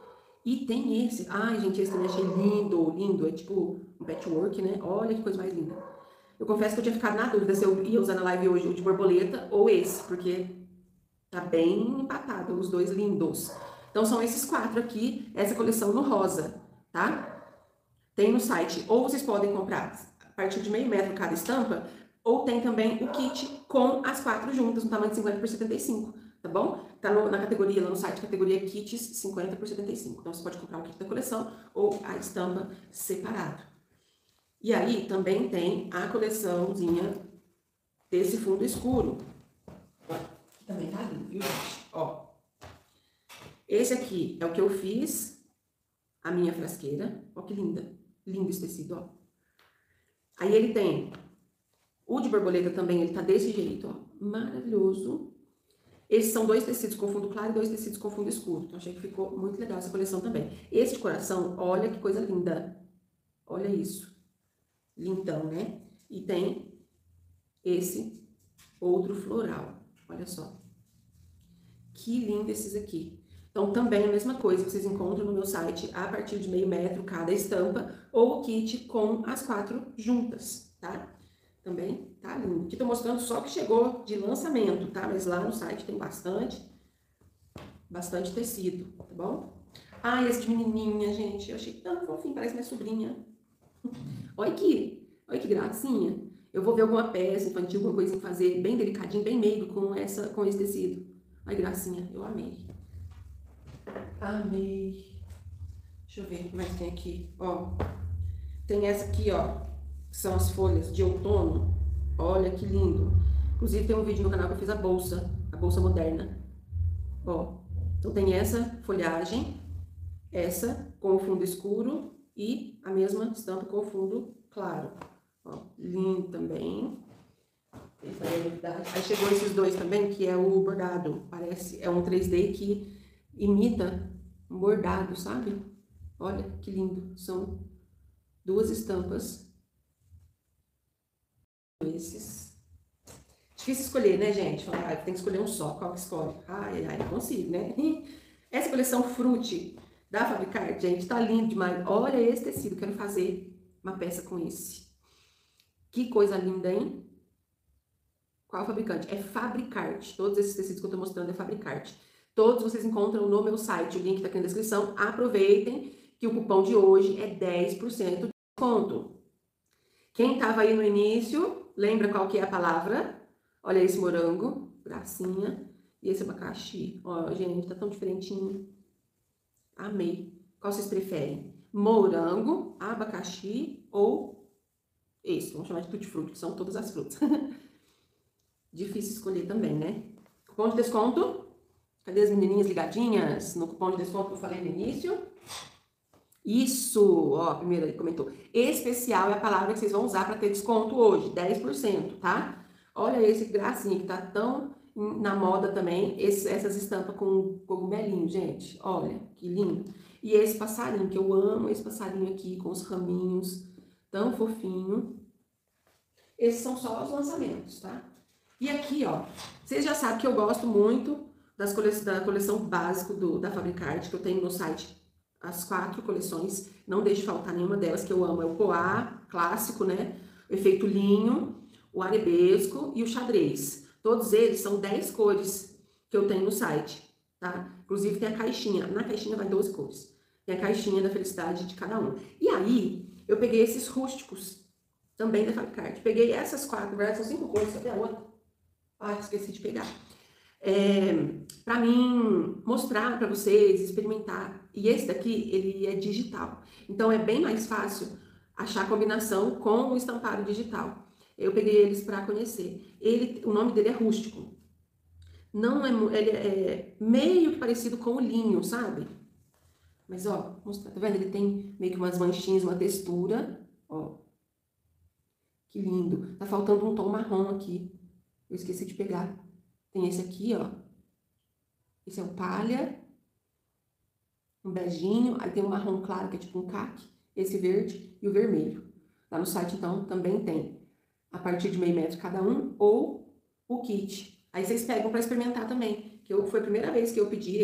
E tem esse. Ai, gente, esse também achei lindo, lindo. É tipo um patchwork, né? Olha que coisa mais linda. Eu confesso que eu tinha ficado na dúvida se eu ia usar na live hoje o de borboleta ou esse, porque tá bem empatado, os dois lindos. Então, são esses 4 aqui, essa coleção no rosa, tá? Tem no site, ou vocês podem comprar a partir de meio metro cada estampa, ou tem também o kit com as 4 juntas, no tamanho de 50 por 75, tá bom? Tá na categoria, lá no site, categoria kits 50 por 75. Então, você pode comprar o kit da coleção ou a estampa separado. E aí, também tem a coleçãozinha desse fundo escuro. Que também tá lindo, viu, gente? Ó. Esse aqui é o que eu fiz, a minha frasqueira. Ó que linda. Lindo esse tecido, ó. Aí ele tem o de borboleta também, ele tá desse jeito, ó. Maravilhoso. Esses são 2 tecidos com fundo claro e 2 tecidos com fundo escuro. Então, achei que ficou muito legal essa coleção também. Esse de coração, olha que coisa linda. Olha isso. Lindão, né? E tem esse outro floral. Olha só. Que lindo esses aqui. Então, também a mesma coisa, vocês encontram no meu site a partir de meio metro cada estampa ou o kit com as 4 juntas, tá? Também tá lindo. Aqui tô mostrando só o que chegou de lançamento, tá? Mas lá no site tem bastante tecido, tá bom? Ah, esse de menininha, gente, eu achei tão fofinho, parece minha sobrinha. Olha que gracinha. Eu vou ver alguma peça infantil, alguma coisa em fazer bem delicadinho, bem meigo com esse tecido. Olha que gracinha, eu amei. Amei. Deixa eu ver o que mais tem aqui, ó. Tem essa aqui, ó, que são as folhas de outono. Olha que lindo. Inclusive tem um vídeo no canal que eu fiz a bolsa moderna. Ó, então tem essa folhagem, essa com o fundo escuro e a mesma estampa com o fundo claro. Ó, lindo também. Essa é a novidade. Aí chegou esses 2 também, que é o bordado. Parece, é um 3D que imita um bordado, sabe? Olha que lindo. São 2 estampas. Esses. Difícil escolher, né, gente? Falar, tem que escolher um só. Qual que escolhe? Ai, não consigo, né? Essa coleção Frutti da Fabricart, gente, tá lindo demais. Olha esse tecido, quero fazer uma peça com esse. Que coisa linda, hein? Qual fabricante? É Fabricart. Todos esses tecidos que eu tô mostrando é Fabricart. Todos vocês encontram no meu site, o link tá aqui na descrição. Aproveitem que o cupom de hoje é 10% de desconto. Quem tava aí no início, lembra qual que é a palavra? Olha esse morango, gracinha. E esse abacaxi. Ó, gente, tá tão diferentinho. Amei. Qual vocês preferem? Morango, abacaxi ou esse? Vamos chamar de tutti-frutti, que são todas as frutas. Difícil escolher também, né? Cupom de desconto. Cadê as menininhas ligadinhas no cupom de desconto que eu falei no início? Isso, ó, a primeira ele comentou. Especial é a palavra que vocês vão usar para ter desconto hoje, 10%, tá? Olha esse gracinha que tá tão na moda também, essas estampas com cogumelinho, gente. Olha, que lindo. E esse passarinho, que eu amo esse passarinho aqui, com os raminhos, tão fofinho. Esses são só os lançamentos, tá? E aqui, ó, vocês já sabem que eu gosto muito da coleção básico da Fabricart, que eu tenho no site as 4 coleções, não deixe faltar nenhuma delas, que eu amo. É o poá clássico, né? O efeito linho, o arabesco e o xadrez. Todos eles são 10 cores que eu tenho no site, tá? Inclusive tem a caixinha, na caixinha vai 12 cores. Tem a caixinha da felicidade de cada um. E aí, eu peguei esses rústicos, também da Fabricart. Peguei essas 4, na verdade são 5 cores, cadê a outra? Ah, esqueci de pegar. Para mim mostrar para vocês, experimentar. E esse daqui, ele é digital. Então, é bem mais fácil achar a combinação com o estampado digital. Eu peguei eles para conhecer. O nome dele é rústico. Não é, ele é meio que parecido com o linho, sabe? Mas, ó, mostrar, tá vendo? Ele tem meio que umas manchinhas, uma textura, ó. Que lindo. Tá faltando um tom marrom aqui. Eu esqueci de pegar. Tem esse aqui, ó. Esse é o palha. Um beijinho. Aí tem um marrom claro, que é tipo um caque. Esse verde e o vermelho. Lá no site, então, também tem. A partir de meio metro cada um. Ou o kit. Aí vocês pegam pra experimentar também. Que foi a primeira vez que eu pedi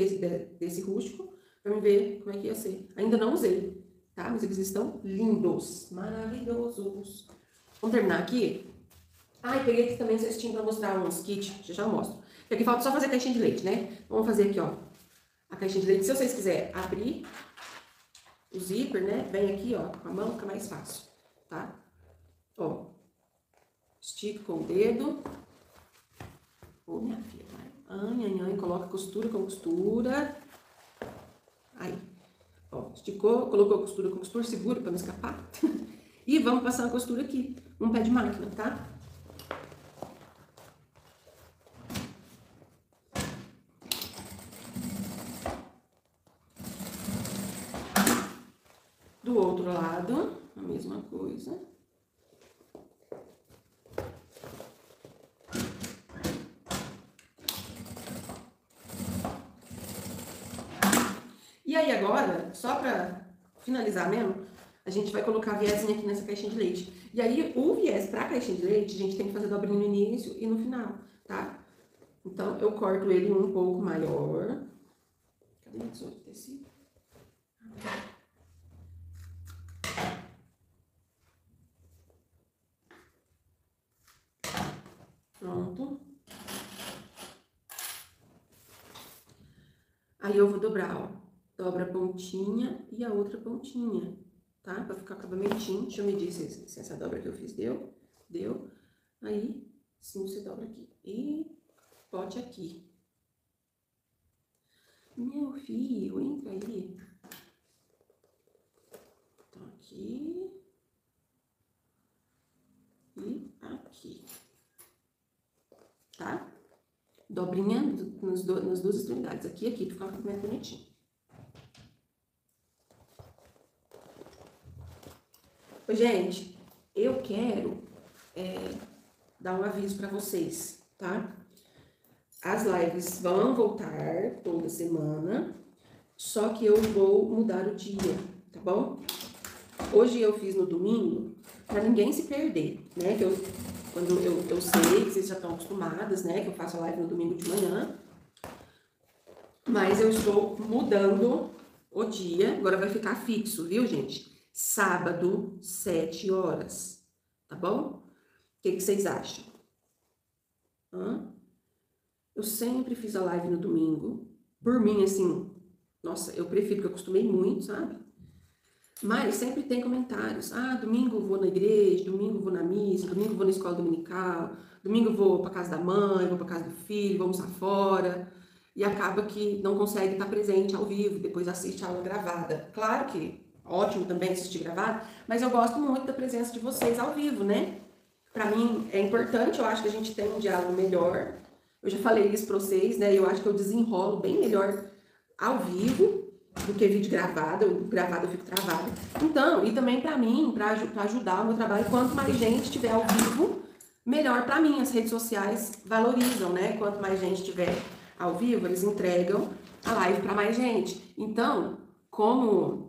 desse rústico. Pra me ver como é que ia ser. Ainda não usei, tá? Mas eles estão lindos. Maravilhosos. Vamos terminar aqui? Ah, e peguei aqui também um cestinho pra mostrar uns kits, já mostro. E aqui falta só fazer a caixinha de leite, né? Vamos fazer aqui, ó, a caixinha de leite. Se vocês quiserem abrir o zíper, né? Vem aqui, ó, com a mão fica mais fácil, tá? Ó, estica com o dedo. Ô, minha filha, vai. Coloca costura com costura. Aí, ó, esticou, colocou costura com costura, segura pra não escapar. E vamos passar a costura aqui, um pé de máquina, tá? Do outro lado, mesma coisa. E aí agora, só pra finalizar mesmo, a gente vai colocar viezinho aqui nessa caixinha de leite. E aí o viés pra caixinha de leite, a gente tem que fazer dobrinha no início e no final, tá? Então eu corto ele um pouco maior. Cadê minha tesoura de tecido? Pronto. Aí eu vou dobrar, ó. Dobra a pontinha e a outra pontinha, tá? Pra ficar acabamentinho. Deixa eu medir se essa dobra que eu fiz deu. Deu. Aí, sim, você dobra aqui. E bote aqui. Meu filho, entra aí. Então, aqui. E aqui. Tá? Dobrinha nas duas extremidades. Aqui e aqui, pra ficar um acabamento bonitinho. Gente, eu quero dar um aviso pra vocês, tá? As lives vão voltar toda semana, só que eu vou mudar o dia, tá bom? Hoje eu fiz no domingo, pra ninguém se perder, né? Que quando eu sei que vocês já estão acostumadas, né? Que eu faço a live no domingo de manhã. Mas eu estou mudando o dia, agora vai ficar fixo, viu, gente? Sábado, 7 horas, tá bom? O que vocês acham? Eu sempre fiz a live no domingo. Por mim, assim, nossa, eu prefiro, porque eu acostumei muito, sabe? Mas sempre tem comentários. Ah, domingo eu vou na igreja, domingo eu vou na missa, domingo eu vou na escola dominical, domingo eu vou pra casa da mãe, vou pra casa do filho, vou almoçar fora. E acaba que não consegue estar presente ao vivo, depois assiste a aula gravada. Claro que ótimo também assistir gravado, mas eu gosto muito da presença de vocês ao vivo, né? Pra mim é importante, eu acho que a gente tem um diálogo melhor. Eu já falei isso pra vocês, né? Eu acho que eu desenrolo bem melhor ao vivo do que vídeo gravado. Gravado eu fico travada. Então, e também pra mim, pra ajudar o meu trabalho, quanto mais gente tiver ao vivo, melhor pra mim. As redes sociais valorizam, né? Quanto mais gente tiver ao vivo, eles entregam a live pra mais gente. Então, como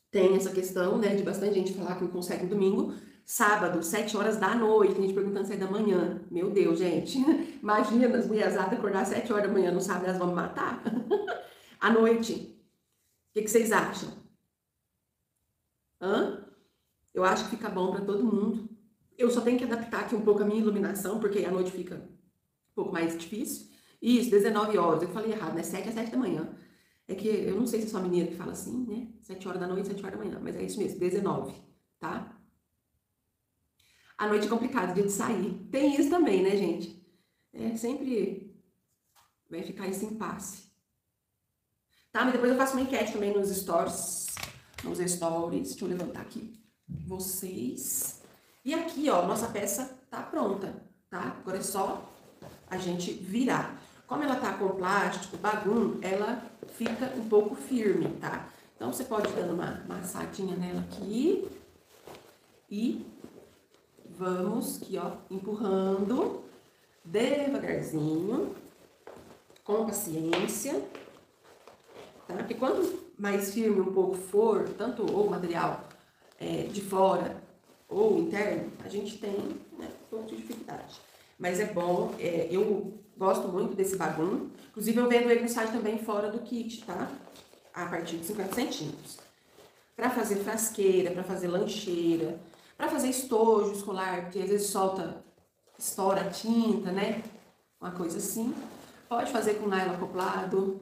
tem essa questão, né, de bastante gente falar que não consegue no domingo, sábado, 7 horas da noite, tem gente perguntando se é da manhã. Meu Deus, gente, imagina as mulherzadas acordar às 7 horas da manhã, não sabe, elas vão me matar. À noite, o que vocês acham? Eu acho que fica bom pra todo mundo. Eu só tenho que adaptar aqui um pouco a minha iluminação, porque à noite fica um pouco mais difícil. Isso, 19 horas, eu falei errado, né? 7 às 7 da manhã. É que eu não sei se é só mineiro que fala assim, né? 7 horas da noite, 7 horas da manhã, mas é isso mesmo, 19, tá? A noite é complicado, dia de sair. Tem isso também, né, gente? Sempre vai ficar esse impasse. Tá, mas depois eu faço uma enquete também nos stories. Deixa eu levantar aqui vocês. E aqui, ó, nossa peça tá pronta, tá? Agora é só a gente virar. Como ela tá com plástico, bagum, ela fica um pouco firme, tá? Então, você pode ir dando uma massadinha nela aqui. E vamos aqui, ó, empurrando devagarzinho, com paciência, tá? Porque quanto mais firme um pouco for, tanto o material de fora ou interno, a gente tem, né, um pouco de dificuldade. Mas é bom, eu gosto muito desse bagum. Inclusive, eu vendo ele no site também fora do kit, tá? A partir de 50 centímetros. Pra fazer frasqueira, pra fazer lancheira, pra fazer estojo escolar, porque às vezes estoura a tinta, né? Uma coisa assim. Pode fazer com nylon acoplado.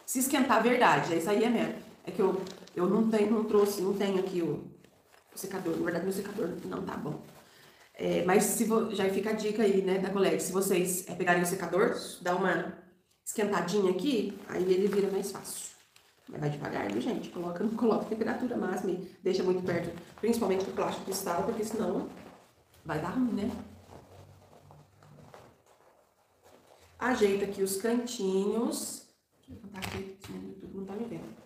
Se esquentar, verdade, isso aí é mesmo. É que eu não tenho aqui o secador. Na verdade, meu secador não tá bom. Mas já fica a dica aí, né, da colega. Se vocês pegarem o secador, dá uma esquentadinha aqui, aí ele vira mais fácil. Mas vai devagar, viu, gente? Não coloca temperatura máxima e deixa muito perto, principalmente do plástico cristal, porque senão vai dar ruim, né? Ajeita aqui os cantinhos. Deixa eu levantar aqui, senão o YouTube não tá me vendo.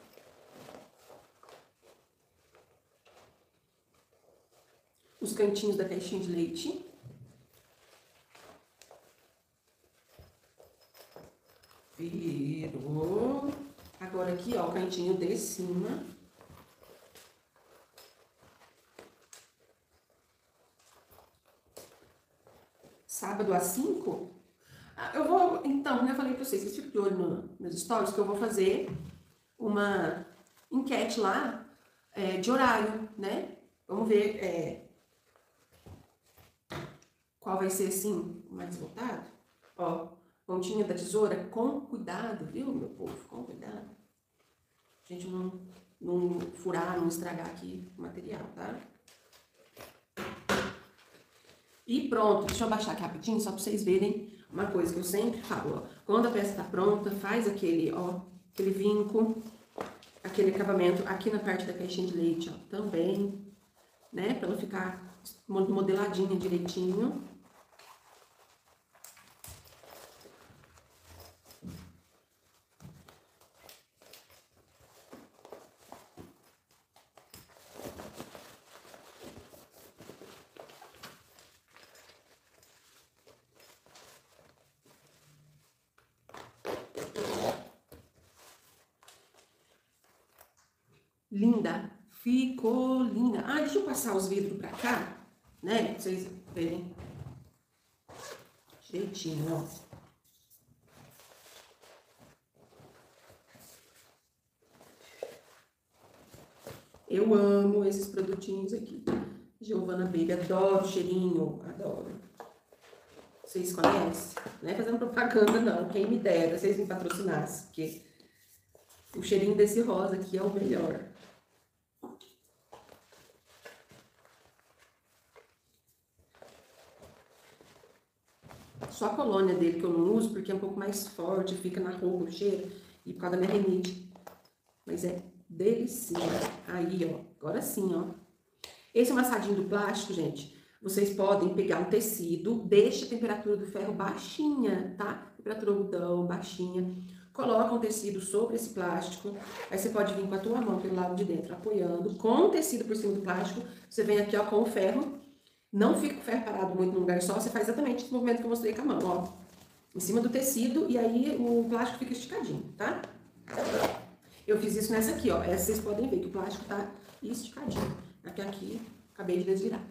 os cantinhos da caixinha de leite. Virou. Agora aqui, ó, o cantinho de cima. Sábado às 5. Eu vou, então, né, eu falei pra vocês, vocês ficam de olho nos meus stories, que eu vou fazer uma enquete lá de horário, né? Vamos ver qual vai ser, assim, o mais voltado. Ó, pontinha da tesoura, com cuidado, viu, meu povo? Com cuidado. A gente não furar, não estragar aqui o material, tá? E pronto, deixa eu abaixar aqui rapidinho, só pra vocês verem uma coisa que eu sempre falo, ó. Quando a peça tá pronta, faz aquele, ó, aquele vinco, aquele acabamento aqui na parte da caixinha de leite, ó, também, né? Pra ela ficar modeladinha direitinho. Linda, ficou linda. Ah, deixa eu passar os vidros pra cá, né? Pra vocês verem direitinho, ó. Eu amo esses produtinhos aqui. Giovanna Baby, adoro o cheirinho, adoro. Vocês conhecem? Não é fazendo propaganda, não. Quem me dera, vocês me patrocinassem, porque o cheirinho desse rosa aqui é o melhor. Só a colônia dele que eu não uso, porque é um pouco mais forte, fica na roupa o cheiro, e por causa da minha rinite. Mas é delicinha. Aí, ó, agora sim, ó. Esse amassadinho do plástico, gente, vocês podem pegar um tecido, deixa a temperatura do ferro baixinha, tá? Temperatura do algodão baixinha. Coloca um tecido sobre esse plástico, aí você pode vir com a tua mão pelo lado de dentro, apoiando, com o tecido por cima do plástico, você vem aqui, ó, com o ferro. Não fica o ferro parado muito num lugar só, você faz exatamente esse movimento que eu mostrei com a mão, ó. Em cima do tecido, e aí o plástico fica esticadinho, tá? Eu fiz isso nessa aqui, ó. Essa vocês podem ver que o plástico tá esticadinho. Aqui, acabei de desvirar.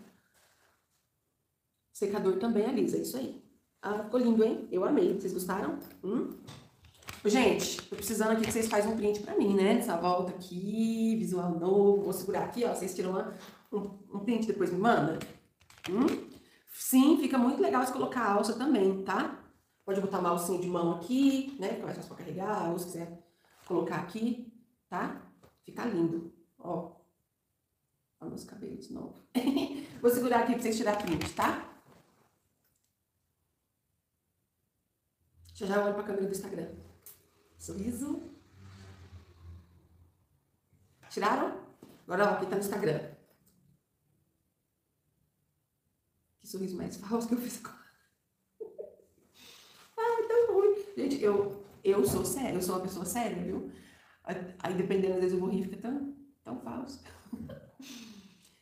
Secador também alisa, é isso aí. Ah, ficou lindo, hein? Eu amei. Vocês gostaram? Gente, tô precisando aqui que vocês façam um print pra mim, né? Dessa volta aqui, visual novo. Vou segurar aqui, ó. Vocês tiram um print, depois me manda. Sim, fica muito legal se colocar a alça também, tá? Pode botar uma alcinha de mão aqui, né? Fica mais fácil pra carregar, ou se quiser colocar aqui, tá? Fica lindo, ó. Olha meus cabelos de novo. Vou segurar aqui pra vocês tirarem print, tá? Já olho pra câmera do Instagram. Sorriso. Tiraram? Agora, ó, aqui tá no Instagram. Que sorriso mais falso que eu fiz agora. Ai, tão ruim. Gente, eu sou séria, eu sou uma pessoa séria, viu? Aí, dependendo, às vezes eu vou rir, fica tão falso.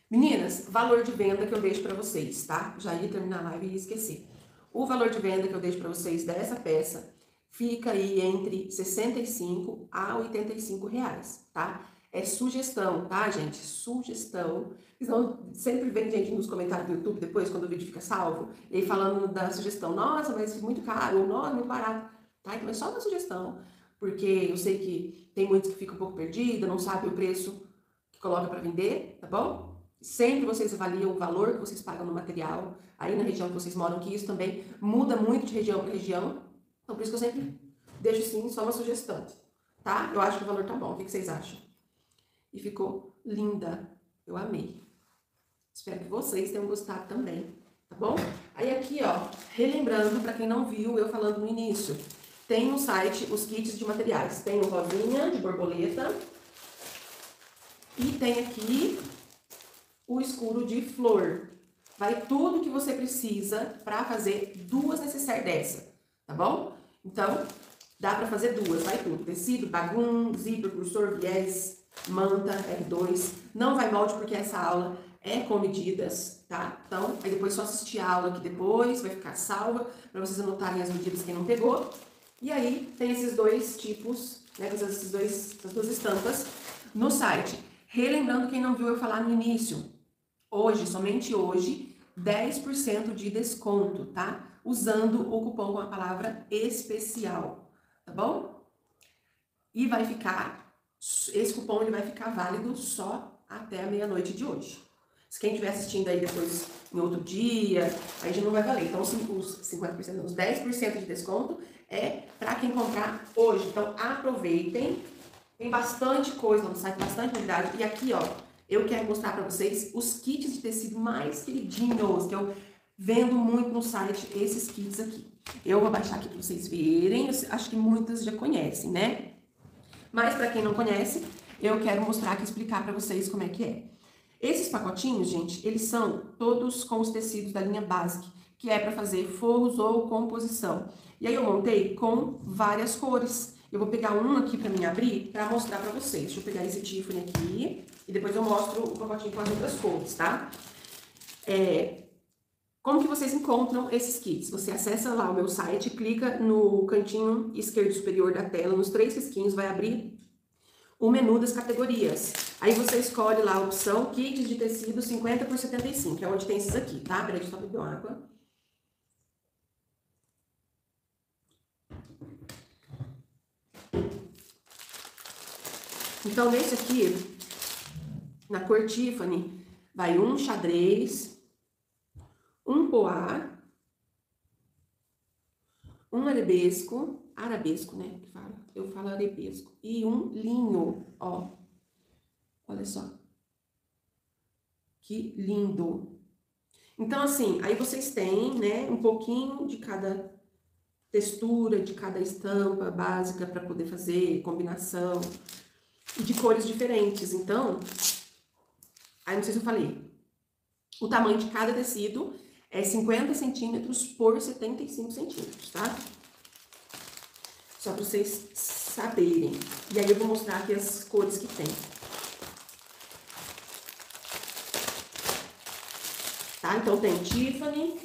Meninas, valor de venda que eu deixo pra vocês, tá? Já ia terminar a live e ia esquecer. O valor de venda que eu deixo pra vocês dessa peça fica aí entre 65 a 85 reais, tá? É sugestão, tá, gente? Sugestão. Então, sempre vem gente nos comentários do YouTube, depois, quando o vídeo fica salvo, e aí falando da sugestão. Nossa, mas muito caro, ou nossa, muito barato. Tá? Então, é só uma sugestão, porque eu sei que tem muitos que ficam um pouco perdidos, não sabem o preço que coloca para vender, tá bom? Sempre vocês avaliam o valor que vocês pagam no material, aí na região que vocês moram, que isso também muda muito de região para região. Então, por isso que eu sempre deixo, sim, só uma sugestão, tá? Eu acho que o valor tá bom. O que vocês acham? E ficou linda. Eu amei. Espero que vocês tenham gostado também, tá bom? Aí aqui, ó, relembrando, pra quem não viu eu falando no início, tem no site os kits de materiais. Tem o rosinha de borboleta e tem aqui o escuro de flor. Vai tudo que você precisa pra fazer 2 necessaires dessa, tá bom? Então, dá pra fazer 2, vai tudo. Tecido, bagum, zíper, cursor, viés, manta, R2. Não vai molde porque essa aula é com medidas, tá? Então, aí depois é só assistir a aula aqui depois, vai ficar salva, para vocês anotarem as medidas quem não pegou. E aí, tem esses dois tipos, né, essas duas estampas no site. Relembrando quem não viu eu falar no início, hoje, somente hoje, 10% de desconto, tá? Usando o cupom com a palavra especial, tá bom? E vai ficar, esse cupom ele vai ficar válido só até a meia-noite de hoje. Se quem estiver assistindo aí depois em outro dia, aí já não vai valer. Então, os 50%, não, os 10% de desconto é para quem comprar hoje. Então, aproveitem. Tem bastante coisa no site, bastante novidade. E aqui, ó, eu quero mostrar para vocês os kits de tecido mais queridinhos, que eu vendo muito no site, esses kits aqui. Eu vou baixar aqui para vocês verem, eu acho que muitas já conhecem, né? Mas para quem não conhece, eu quero mostrar aqui, explicar para vocês como é que é. Esses pacotinhos, gente, eles são todos com os tecidos da linha Basic, que é para fazer forros ou composição. E aí eu montei com várias cores. Eu vou pegar um aqui para mim abrir, para mostrar para vocês. Deixa eu pegar esse Tiffany aqui, e depois eu mostro o pacotinho com as outras cores, tá? Como que vocês encontram esses kits? Você acessa lá o meu site, clica no cantinho esquerdo superior da tela, nos 3 risquinhos, vai abrir o menu das categorias. Aí você escolhe lá a opção kits de tecido 50 por 75, que é onde tem esses aqui, tá? Peraí, deixa eu só beber água. Então, nesse aqui, na cor Tiffany, vai um xadrez, um poá, um arabesco, né, que fala, eu falo arabesco, e um linho, ó, olha só, que lindo. Então, assim, aí vocês têm, né, um pouquinho de cada textura, de cada estampa básica para poder fazer combinação, e de cores diferentes. Então, aí não sei se eu falei, o tamanho de cada tecido é 50 centímetros por 75 centímetros, tá? Só para vocês saberem. E aí eu vou mostrar aqui as cores que tem. Tá? Então tem Tiffany,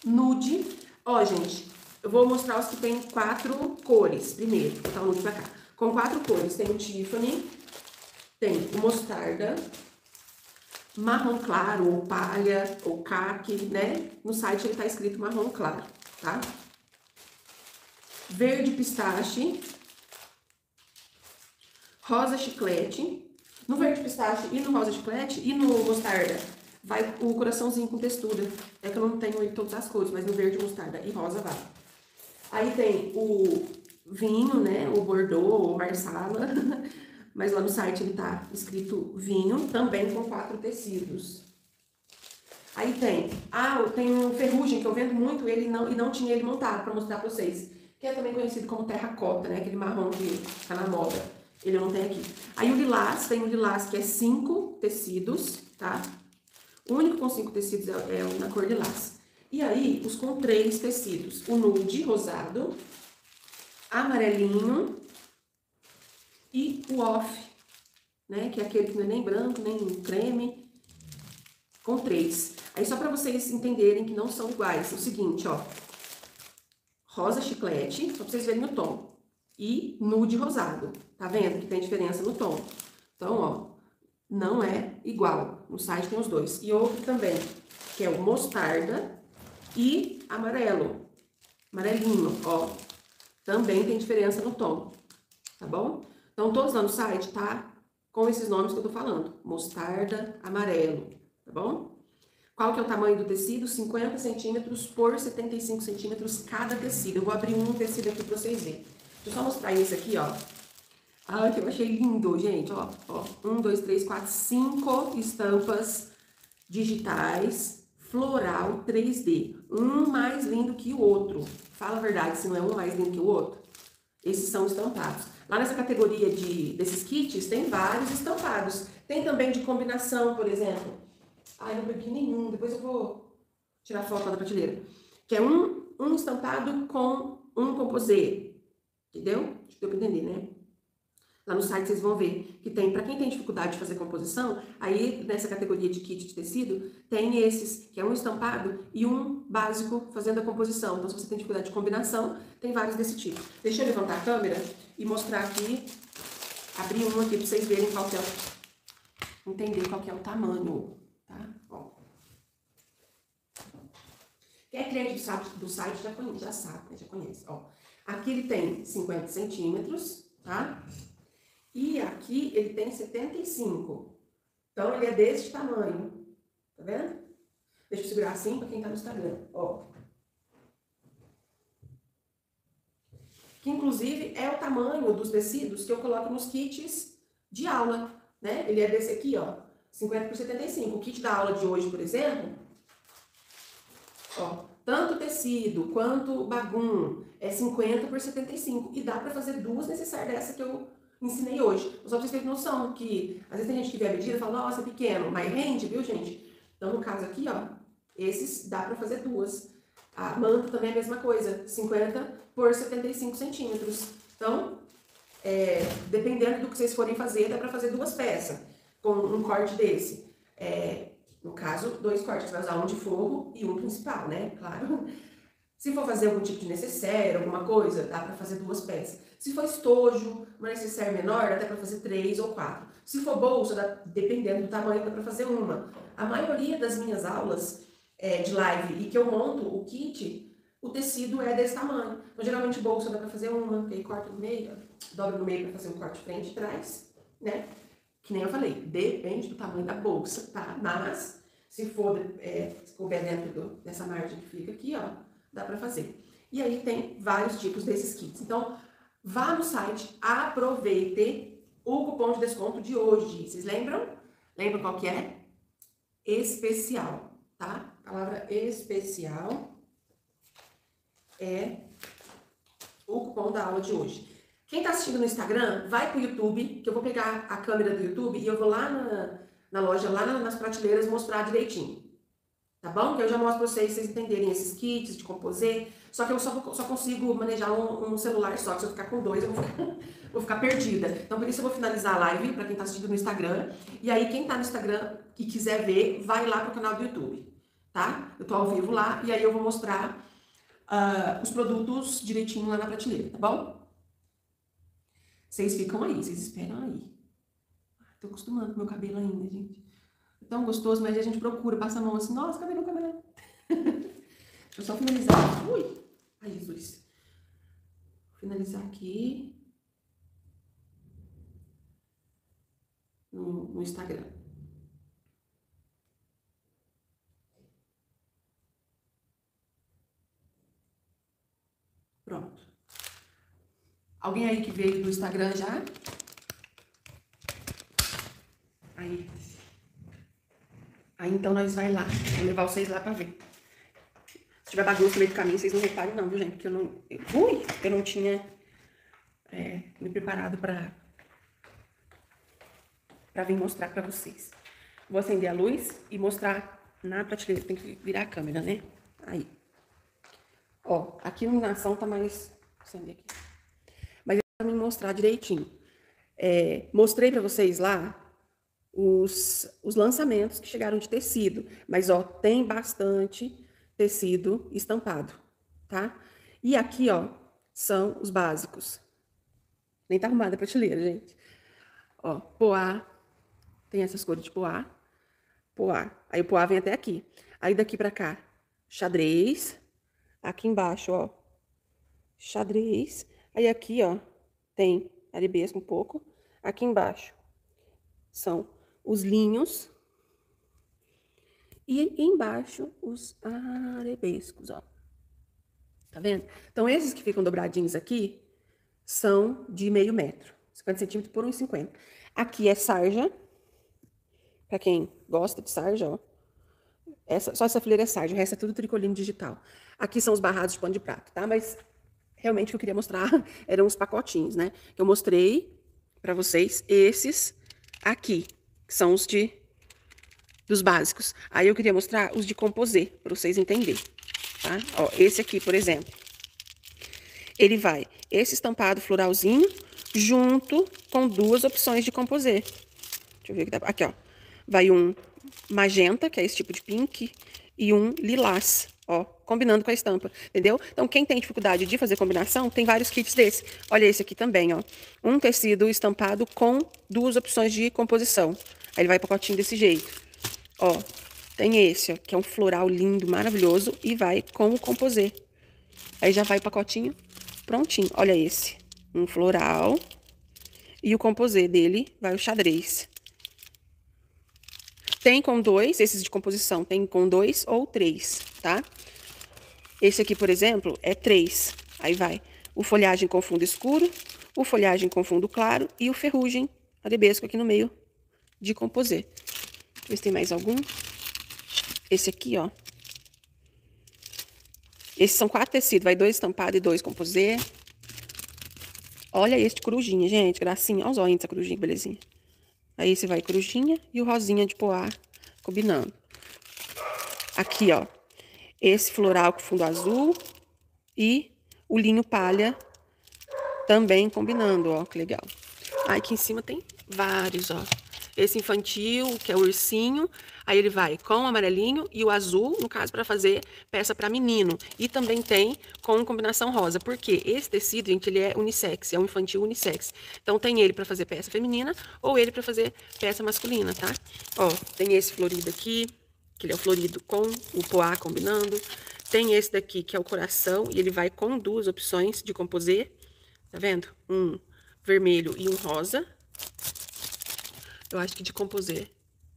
nude. Ó, gente, eu vou mostrar os que tem 4 cores primeiro. Vou botar o nude pra cá. Com 4 cores, tem o Tiffany, tem o mostarda, marrom claro, ou palha, ou caqui, né? No site ele tá escrito marrom claro, tá? Verde pistache, rosa chiclete. No verde pistache e no rosa chiclete e no mostarda vai o coraçãozinho com textura. É que eu não tenho aí todas as cores, mas no verde, mostarda e rosa vai. Aí tem o vinho, né? O Bordeaux, o Marsala. Mas lá no site ele tá escrito vinho, também com 4 tecidos. Aí tem, tem um ferrugem que eu vendo muito ele e não tinha ele montado para mostrar para vocês. Que é também conhecido como terracota, né? Aquele marrom que tá na moda. Ele não tem aqui. Aí o lilás, tem o lilás que é 5 tecidos, tá? O único com 5 tecidos é o na cor lilás. E aí, os com 3 tecidos. O nude, rosado, amarelinho e o off, né? Que é aquele que não é nem branco, nem creme, com 3. Aí, só para vocês entenderem que não são iguais, é o seguinte, ó. Rosa chiclete, só pra vocês verem o tom. E nude rosado. Tá vendo que tem diferença no tom? Então, ó, não é igual. No site tem os dois. E outro também, que é o mostarda e amarelo. Amarelinho, ó. Também tem diferença no tom, tá bom? Então, todos lá no site tá com esses nomes que eu tô falando. Mostarda, amarelo, tá bom? Qual que é o tamanho do tecido? 50 centímetros por 75 centímetros cada tecido. Eu vou abrir um tecido aqui pra vocês verem. Deixa eu só mostrar esse aqui, ó. Ah, que eu achei lindo, gente, ó. 1, 2, 3, 4, 5 estampas digitais, floral 3D. Um mais lindo que o outro. Fala a verdade, se não é um mais lindo que o outro. Esses são estampados. Lá nessa categoria desses kits, tem vários estampados. Tem também de combinação, por exemplo. Ai, não peguei nenhum, depois eu vou tirar foto da prateleira. Que é um estampado com um composê. Entendeu? Acho que deu pra entender, né? Lá no site vocês vão ver que tem, para quem tem dificuldade de fazer composição, aí nessa categoria de kit de tecido, tem esses, que é um estampado e um básico fazendo a composição. Então, se você tem dificuldade de combinação, tem vários desse tipo. Deixa eu levantar a câmera e mostrar aqui, abrir um aqui para vocês verem qual que é entender qual que é o tamanho, tá? Ó. Quem é cliente do site já sabe, né? Já conhece. Ó. Aqui ele tem 50 centímetros, tá? E aqui ele tem 75. Então, ele é desse tamanho. Tá vendo? Deixa eu segurar assim para quem tá no Instagram. Ó. Que, inclusive, é o tamanho dos tecidos que eu coloco nos kits de aula, né? Ele é desse aqui, ó. 50 por 75. O kit da aula de hoje, por exemplo, ó, tanto tecido quanto bagum é 50 por 75. E dá para fazer duas necessárias dessa que eu ensinei hoje. Só pra vocês terem noção que, às vezes tem gente que vê a medida e fala, nossa, é pequeno, mas rende, viu, gente? Então, no caso aqui, ó, esses dá pra fazer duas. A manta também é a mesma coisa, 50 por 75 centímetros. Então, dependendo do que vocês forem fazer, dá pra fazer duas peças com um corte desse. No caso, 2 cortes, vai usar um de forro e um principal, né? Claro. Se for fazer algum tipo de necessaire, alguma coisa, dá pra fazer 2 peças. Se for estojo, uma necessaire menor, dá até pra fazer 3 ou 4. Se for bolsa, dependendo do tamanho, dá pra fazer uma. A maioria das minhas aulas de live e que eu monto o kit, o tecido é desse tamanho. Então, geralmente, bolsa dá pra fazer uma, que aí corta no meio, dobra no meio pra fazer um corte frente e trás, né? Que nem eu falei, depende do tamanho da bolsa, tá? Mas, se couber dentro dessa margem que fica aqui, ó, dá pra fazer. E aí tem vários tipos desses kits. Então, vá no site, aproveite o cupom de desconto de hoje. Vocês lembram? Lembram qual que é? Especial, tá? A palavra especial é o cupom da aula de hoje. Quem tá assistindo no Instagram, vai pro YouTube, que eu vou pegar a câmera do YouTube e eu vou lá na loja, lá nas prateleiras, mostrar direitinho. Tá bom? Que eu já mostro pra vocês entenderem esses kits de composê. Só que eu só consigo manejar um celular só, que se eu ficar com 2, eu vou ficar perdida. Então, por isso eu vou finalizar a live pra quem tá assistindo no Instagram. E aí, quem tá no Instagram e quiser ver, vai lá pro canal do YouTube, tá? Eu tô ao vivo lá e aí eu vou mostrar os produtos direitinho lá na prateleira, tá bom? Vocês ficam aí, vocês esperam aí. Tô acostumando com meu cabelo ainda, gente. É tão gostoso, mas a gente procura, passa a mão assim, nossa, cabelo. Deixa eu só finalizar. Ui! Ai, Jesus. Vou finalizar aqui no Instagram. Pronto. Alguém aí que veio do Instagram já? Aí então nós vai lá. Vou levar vocês lá pra ver. Se tiver bagunça no meio do caminho, vocês não reparem não, viu, gente? Porque eu não tinha me preparado pra vir mostrar pra vocês. Vou acender a luz e mostrar na prateleira. Tem que virar a câmera, né? Aí. Ó, aqui a iluminação tá mais... Vou acender aqui. Mas pra me mostrar direitinho. Mostrei pra vocês lá os lançamentos que chegaram de tecido. Mas, ó, tem bastante tecido estampado, tá? E aqui, ó, são os básicos. Nem tá arrumada a prateleira, gente. Ó, poá. Tem essas cores de poá. Poá. Aí o poá vem até aqui. Aí daqui pra cá, xadrez. Aqui embaixo, ó, xadrez. Aí aqui, ó, tem arabesco um pouco. Aqui embaixo são os linhos. E embaixo os arabescos, ó. Tá vendo? Então, esses que ficam dobradinhos aqui são de meio metro. 50 centímetros por 1,50. Aqui é sarja. Pra quem gosta de sarja, ó. Só essa fileira é sarja, o resto é tudo tricoline digital. Aqui são os barrados de pano de prato, tá? Mas realmente o que eu queria mostrar eram os pacotinhos, né? Que eu mostrei pra vocês esses aqui, que são os dos básicos. Aí eu queria mostrar os de composê, pra vocês entenderem, tá? Ó, esse aqui, por exemplo. Ele vai esse estampado floralzinho, junto com 2 opções de composê. Deixa eu ver aqui, aqui, ó. Vai um magenta, que é esse tipo de pink, e um lilás, ó, combinando com a estampa, entendeu? Então, quem tem dificuldade de fazer combinação, tem vários kits desse. Olha esse aqui também, ó. Um tecido estampado com 2 opções de composição. Aí ele vai pacotinho desse jeito. Ó, tem esse, ó, que é um floral lindo, maravilhoso, e vai com o composê. Aí já vai o pacotinho prontinho. Olha esse, um floral, e o composê dele vai o xadrez. Tem com 2, esses de composição, tem com 2 ou 3, tá? Esse aqui, por exemplo, é 3. Aí vai o folhagem com fundo escuro, o folhagem com fundo claro e o ferrugem arabesco aqui no meio de composê. Deixa eu ver se tem mais algum. Esse aqui, ó. Esses são 4 tecidos, vai 2 estampados e 2 composê. Olha esse de corujinha, gente, gracinha. Olha os olhinhos dessa corujinha, belezinha. Aí esse vai corujinha e o rosinha de poá combinando. Aqui, ó, esse floral com fundo azul e o linho palha também combinando, ó, que legal. Aí aqui em cima tem vários, ó. Esse infantil, que é o ursinho, aí ele vai com o amarelinho e o azul, no caso, para fazer peça para menino. E também tem com combinação rosa, porque esse tecido, gente, ele é unissex, é um infantil unissex. Então tem ele para fazer peça feminina ou ele para fazer peça masculina, tá? Ó, tem esse florido aqui, que ele é o florido com o poá combinando. Tem esse daqui, que é o coração, e ele vai com 2 opções de composê. Tá vendo? Um vermelho e um rosa. Eu acho que de composê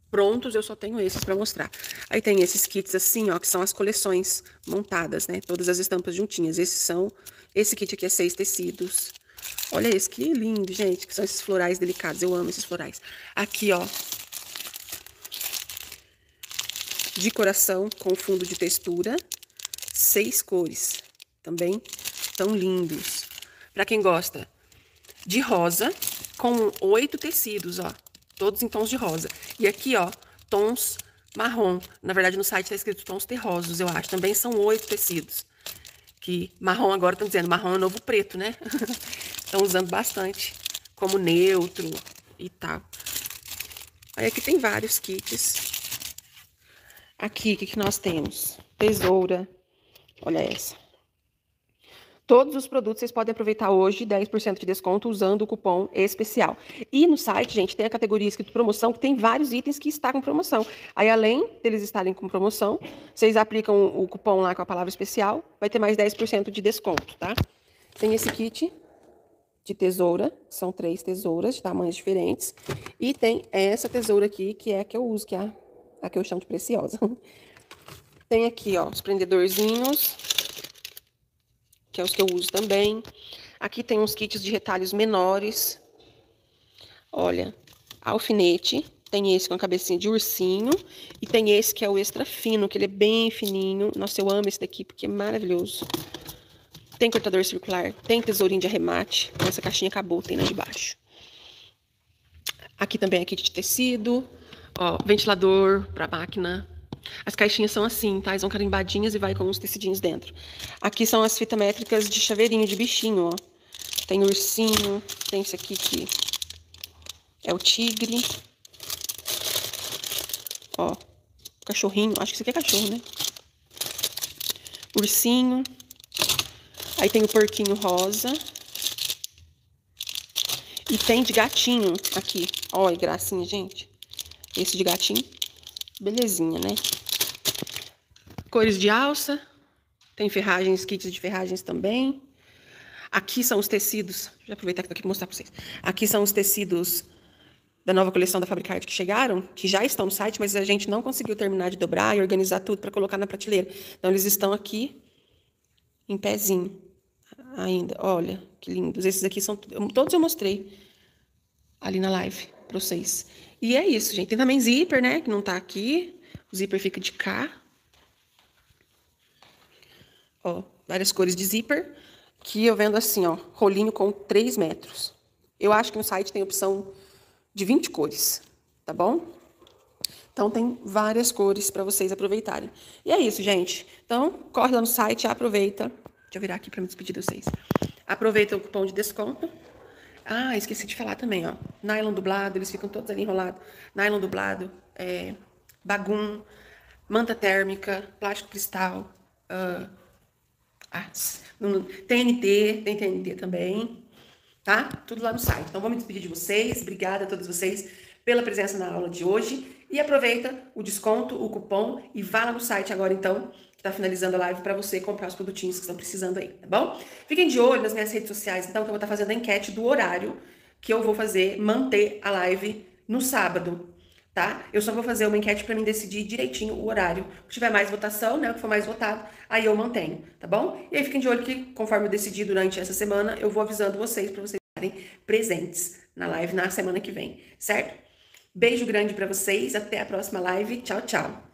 prontos eu só tenho esses pra mostrar. Aí tem esses kits assim, ó, que são as coleções montadas, né? Todas as estampas juntinhas. Esse kit aqui é 6 tecidos. Olha esse, que lindo, gente, que são esses florais delicados. Eu amo esses florais. Aqui, ó, de coração com fundo de textura. 6 cores. Também tão lindos. Pra quem gosta de rosa, com 8 tecidos, ó. Todos em tons de rosa. E aqui, ó, tons marrom. Na verdade, no site tá escrito tons terrosos, eu acho. Também são 8 tecidos. Que marrom agora estão dizendo, marrom é novo preto, né? Estão usando bastante como neutro e tal. Aí aqui tem vários kits. Aqui, o que nós temos? Tesoura. Olha essa. Todos os produtos vocês podem aproveitar hoje 10% de desconto usando o cupom especial. E no site, gente, tem a categoria escrito promoção, que tem vários itens que está com promoção. Aí, além deles estarem com promoção, vocês aplicam o cupom lá com a palavra especial, vai ter mais 10% de desconto, tá? Tem esse kit de tesoura, são 3 tesouras de tamanhos diferentes. E tem essa tesoura aqui, que é a que eu uso, que é a que eu chamo de preciosa. Tem aqui, ó, os prendedorzinhos, que é os que eu uso também. Aqui tem uns kits de retalhos menores. Olha, alfinete. Tem esse com a cabecinha de ursinho. E tem esse que é o extra fino, que ele é bem fininho. Nossa, eu amo esse daqui, porque é maravilhoso. Tem cortador circular, tem tesourinho de arremate. Essa caixinha acabou, tem na de baixo. Aqui também é kit de tecido. Ó, ventilador para máquina. As caixinhas são assim, tá? Elas são carimbadinhas e vai com uns tecidinhos dentro. Aqui são as fitas métricas de chaveirinho de bichinho, ó. Tem ursinho, tem esse aqui que é o tigre. Ó, cachorrinho, acho que isso aqui é cachorro, né? Ursinho. Aí tem o porquinho rosa. E tem de gatinho aqui. Olha, gracinha, gente. Esse de gatinho. Belezinha, né? Cores de alça. Tem ferragens, kits de ferragens também. Aqui são os tecidos. Deixa eu aproveitar que tô aqui pra mostrar pra vocês. Aqui são os tecidos da nova coleção da Fabricarte que chegaram, que já estão no site, mas a gente não conseguiu terminar de dobrar e organizar tudo para colocar na prateleira. Então, eles estão aqui em pezinho ainda. Olha, que lindos. Esses aqui são... Todos eu mostrei ali na live para vocês. E é isso, gente. Tem também zíper, né? Que não tá aqui. O zíper fica de cá. Ó, várias cores de zíper. Que eu vendo assim, ó. Rolinho com 3 metros. Eu acho que no site tem opção de 20 cores, tá bom? Então, tem várias cores para vocês aproveitarem. E é isso, gente. Então, corre lá no site, aproveita. Deixa eu virar aqui para me despedir de vocês. Aproveita o cupom de desconto. Ah, esqueci de falar também, ó. Nylon dublado, eles ficam todos ali enrolados. Nylon dublado, bagum, manta térmica, plástico cristal, TNT, tem TNT também, tá? Tudo lá no site. Então, vou me despedir de vocês. Obrigada a todos vocês pela presença na aula de hoje. E aproveita o desconto, o cupom e vá lá no site agora, então, que tá finalizando a live, para você comprar os produtinhos que estão precisando aí, tá bom? Fiquem de olho nas minhas redes sociais, então, que eu vou estar fazendo a enquete do horário que eu vou manter a live no sábado, tá? Eu só vou fazer uma enquete para mim decidir direitinho o horário. Se tiver mais votação, né, o que for mais votado, aí eu mantenho, tá bom? E aí fiquem de olho que, conforme eu decidir durante essa semana, eu vou avisando vocês para vocês estarem presentes na live na semana que vem, certo? Beijo grande para vocês, até a próxima live. Tchau, tchau.